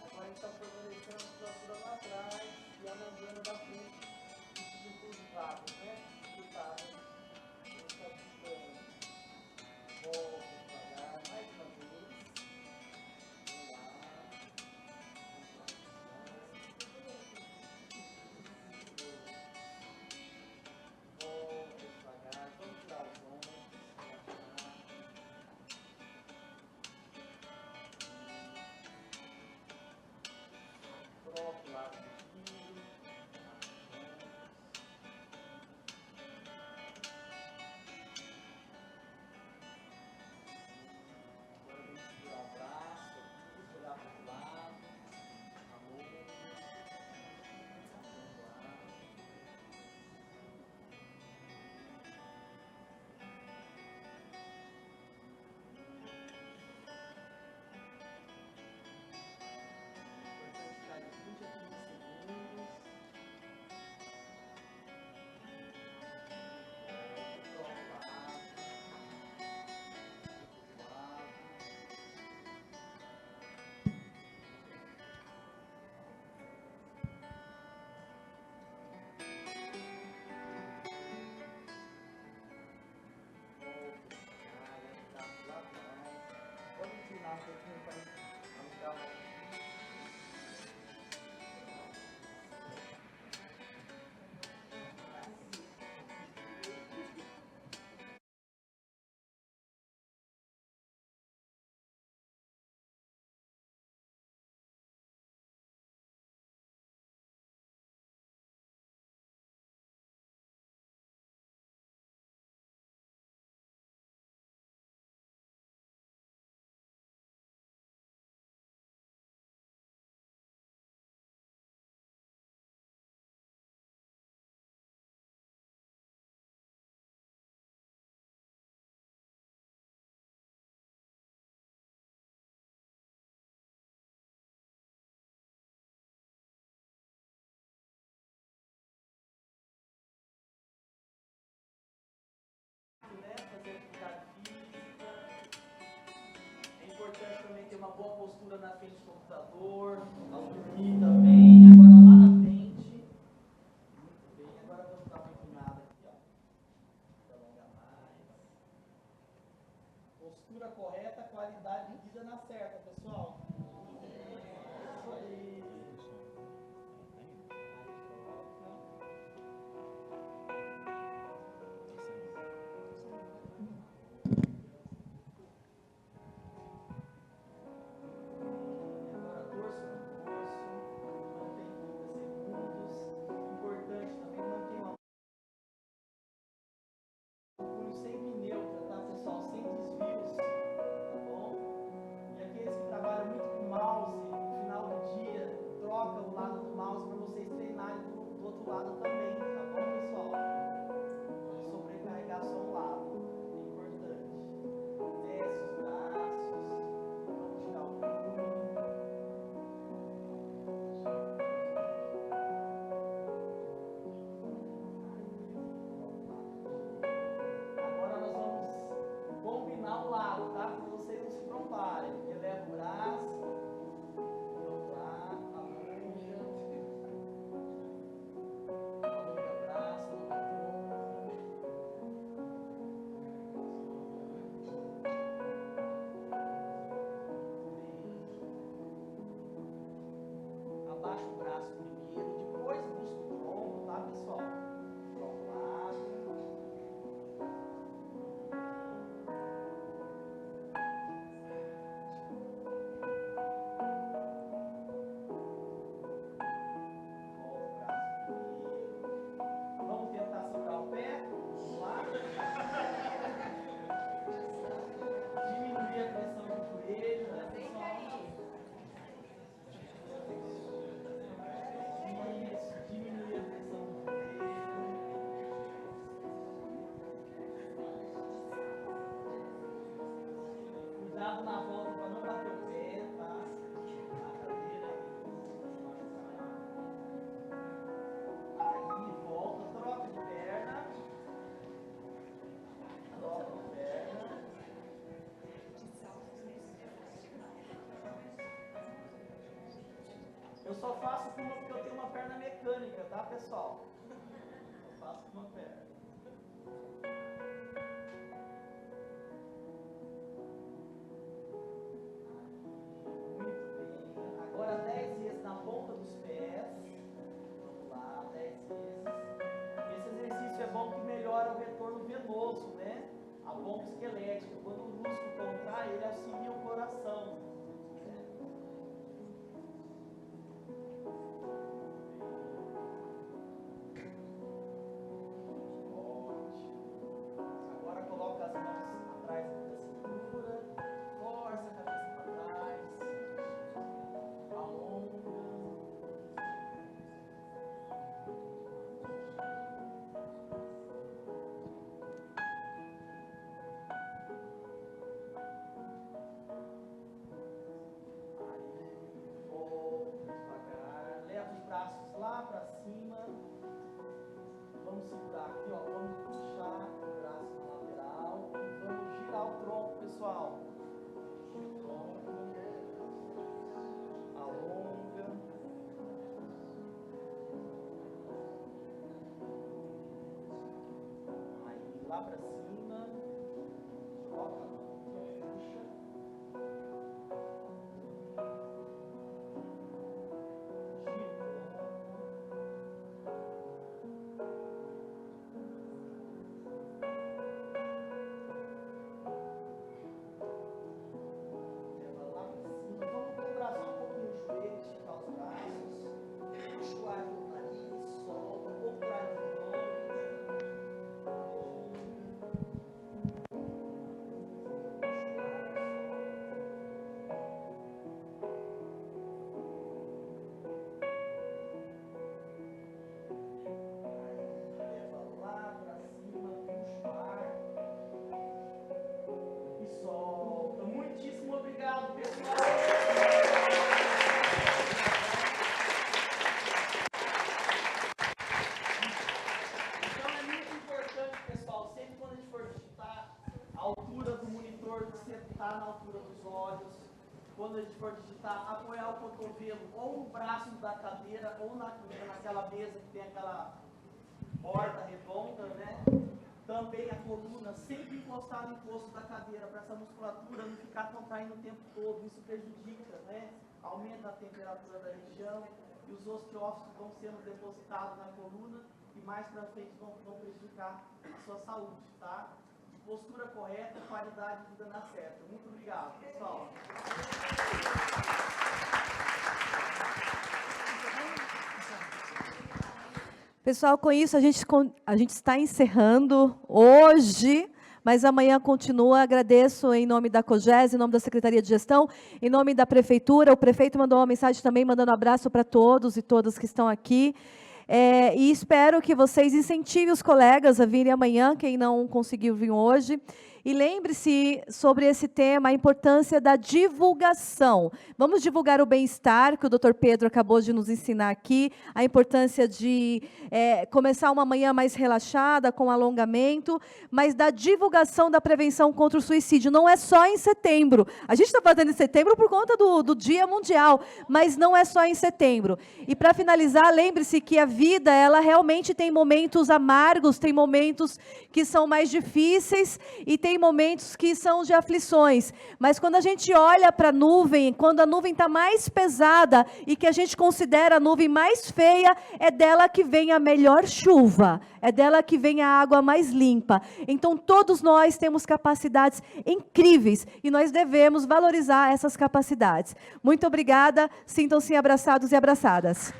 Agora a gente está fortalecendo a musculatura lá atrás e alongando da frente. Isso curvado, né? Curvado. A gente está puxando. Volta devagar, mais uma vez. Vamos lá. Volta devagar, vamos tirar os ombros. Troca o lado do tiro. um pouquinho para alugar mais. Fazer atividade física. É importante também ter uma boa postura na frente do computador, ao dormir também. Agora lá na frente. Muito bem, agora vamos dar uma inclinada aqui, ó. Alongar mais. Postura correta, qualidade de vida na certa, pessoal. Isso aí. Sempre neutra, tá, pessoal? Sem desvios, tá bom? E aqueles que trabalham muito com mouse, no final do dia, troca o lado do mouse para vocês treinarem do outro lado também, tá bom, pessoal? Não sobrecarregar só um lado, é importante. Desce os braços, vamos tirar o punho. Agora nós vamos combinar o lado, tá? Para vocês não se trombarem. Eleva o braço. Vamos lá, alonga. Alonga o braço, alonga o ombro. Abaixa o braço primeiro, depois busca o tronco, tá, pessoal? Para o lado. Vamos tentar segurar o pé. Vamos lá. Diminuir a pressão do joelho, né, pessoal? Isso, diminuir a pressão do joelho. Cuidado na volta para não bater o pé, tá? Na cadeira aí. Aí, volta, troca de perna. Troca de perna. Eu só faço com uma porque eu tenho uma perna mecânica, tá, pessoal? Eu faço com uma perna. Muito bem. Agora 10 vezes na ponta dos pés. Vamos lá, 10 vezes. Esse exercício é bom que melhora o retorno venoso, né? A bomba esquelética. Quando o músculo contrai, ele auxilia o coração. Né? Ótimo. Agora coloca as mãos atrás da cintura. Força a cabeça para trás. Alonga. Aí, volta devagar. Leva os braços lá para cima. Vamos segurar aqui, ó. Vamos puxar o braço na lateral. E vamos girar o tronco, pessoal. Gira o tronco. Alonga. Aí, lá para cima. Coloca a mão, puxa. monitor de sentar na altura dos olhos. Quando a gente for digitar, apoiar o cotovelo ou no braço da cadeira ou naquela mesa que tem aquela borda redonda, né? Também a coluna sempre encostar no encosto da cadeira, para essa musculatura não ficar contraindo o tempo todo. Isso prejudica, né? Aumenta a temperatura da região e os osteócitos vão sendo depositados na coluna e mais para frente vão prejudicar a sua saúde, tá? Postura correta, qualidade de vida na certa. Muito obrigado, pessoal. Pessoal, com isso a gente está encerrando hoje, mas amanhã continua. Agradeço em nome da COGES, em nome da Secretaria de Gestão, em nome da Prefeitura. O prefeito mandou uma mensagem também, mandando um abraço para todos e todas que estão aqui. E espero que vocês incentivem os colegas a virem amanhã, quem não conseguiu vir hoje. E lembre-se sobre esse tema, a importância da divulgação. Vamos divulgar o bem-estar, que o Dr. Pedro acabou de nos ensinar aqui, a importância de começar uma manhã mais relaxada, com alongamento, mas da divulgação da prevenção contra o suicídio. Não é só em setembro. A gente está fazendo em setembro por conta do Dia Mundial, mas não é só em setembro. E, para finalizar, lembre-se que a vida, ela realmente tem momentos amargos, tem momentos que são mais difíceis e tem momentos que são de aflições, mas quando a gente olha para a nuvem, quando a nuvem está mais pesada e que a gente considera a nuvem mais feia, é dela que vem a melhor chuva, é dela que vem a água mais limpa. Então, todos nós temos capacidades incríveis e nós devemos valorizar essas capacidades. Muito obrigada, sintam-se abraçados e abraçadas.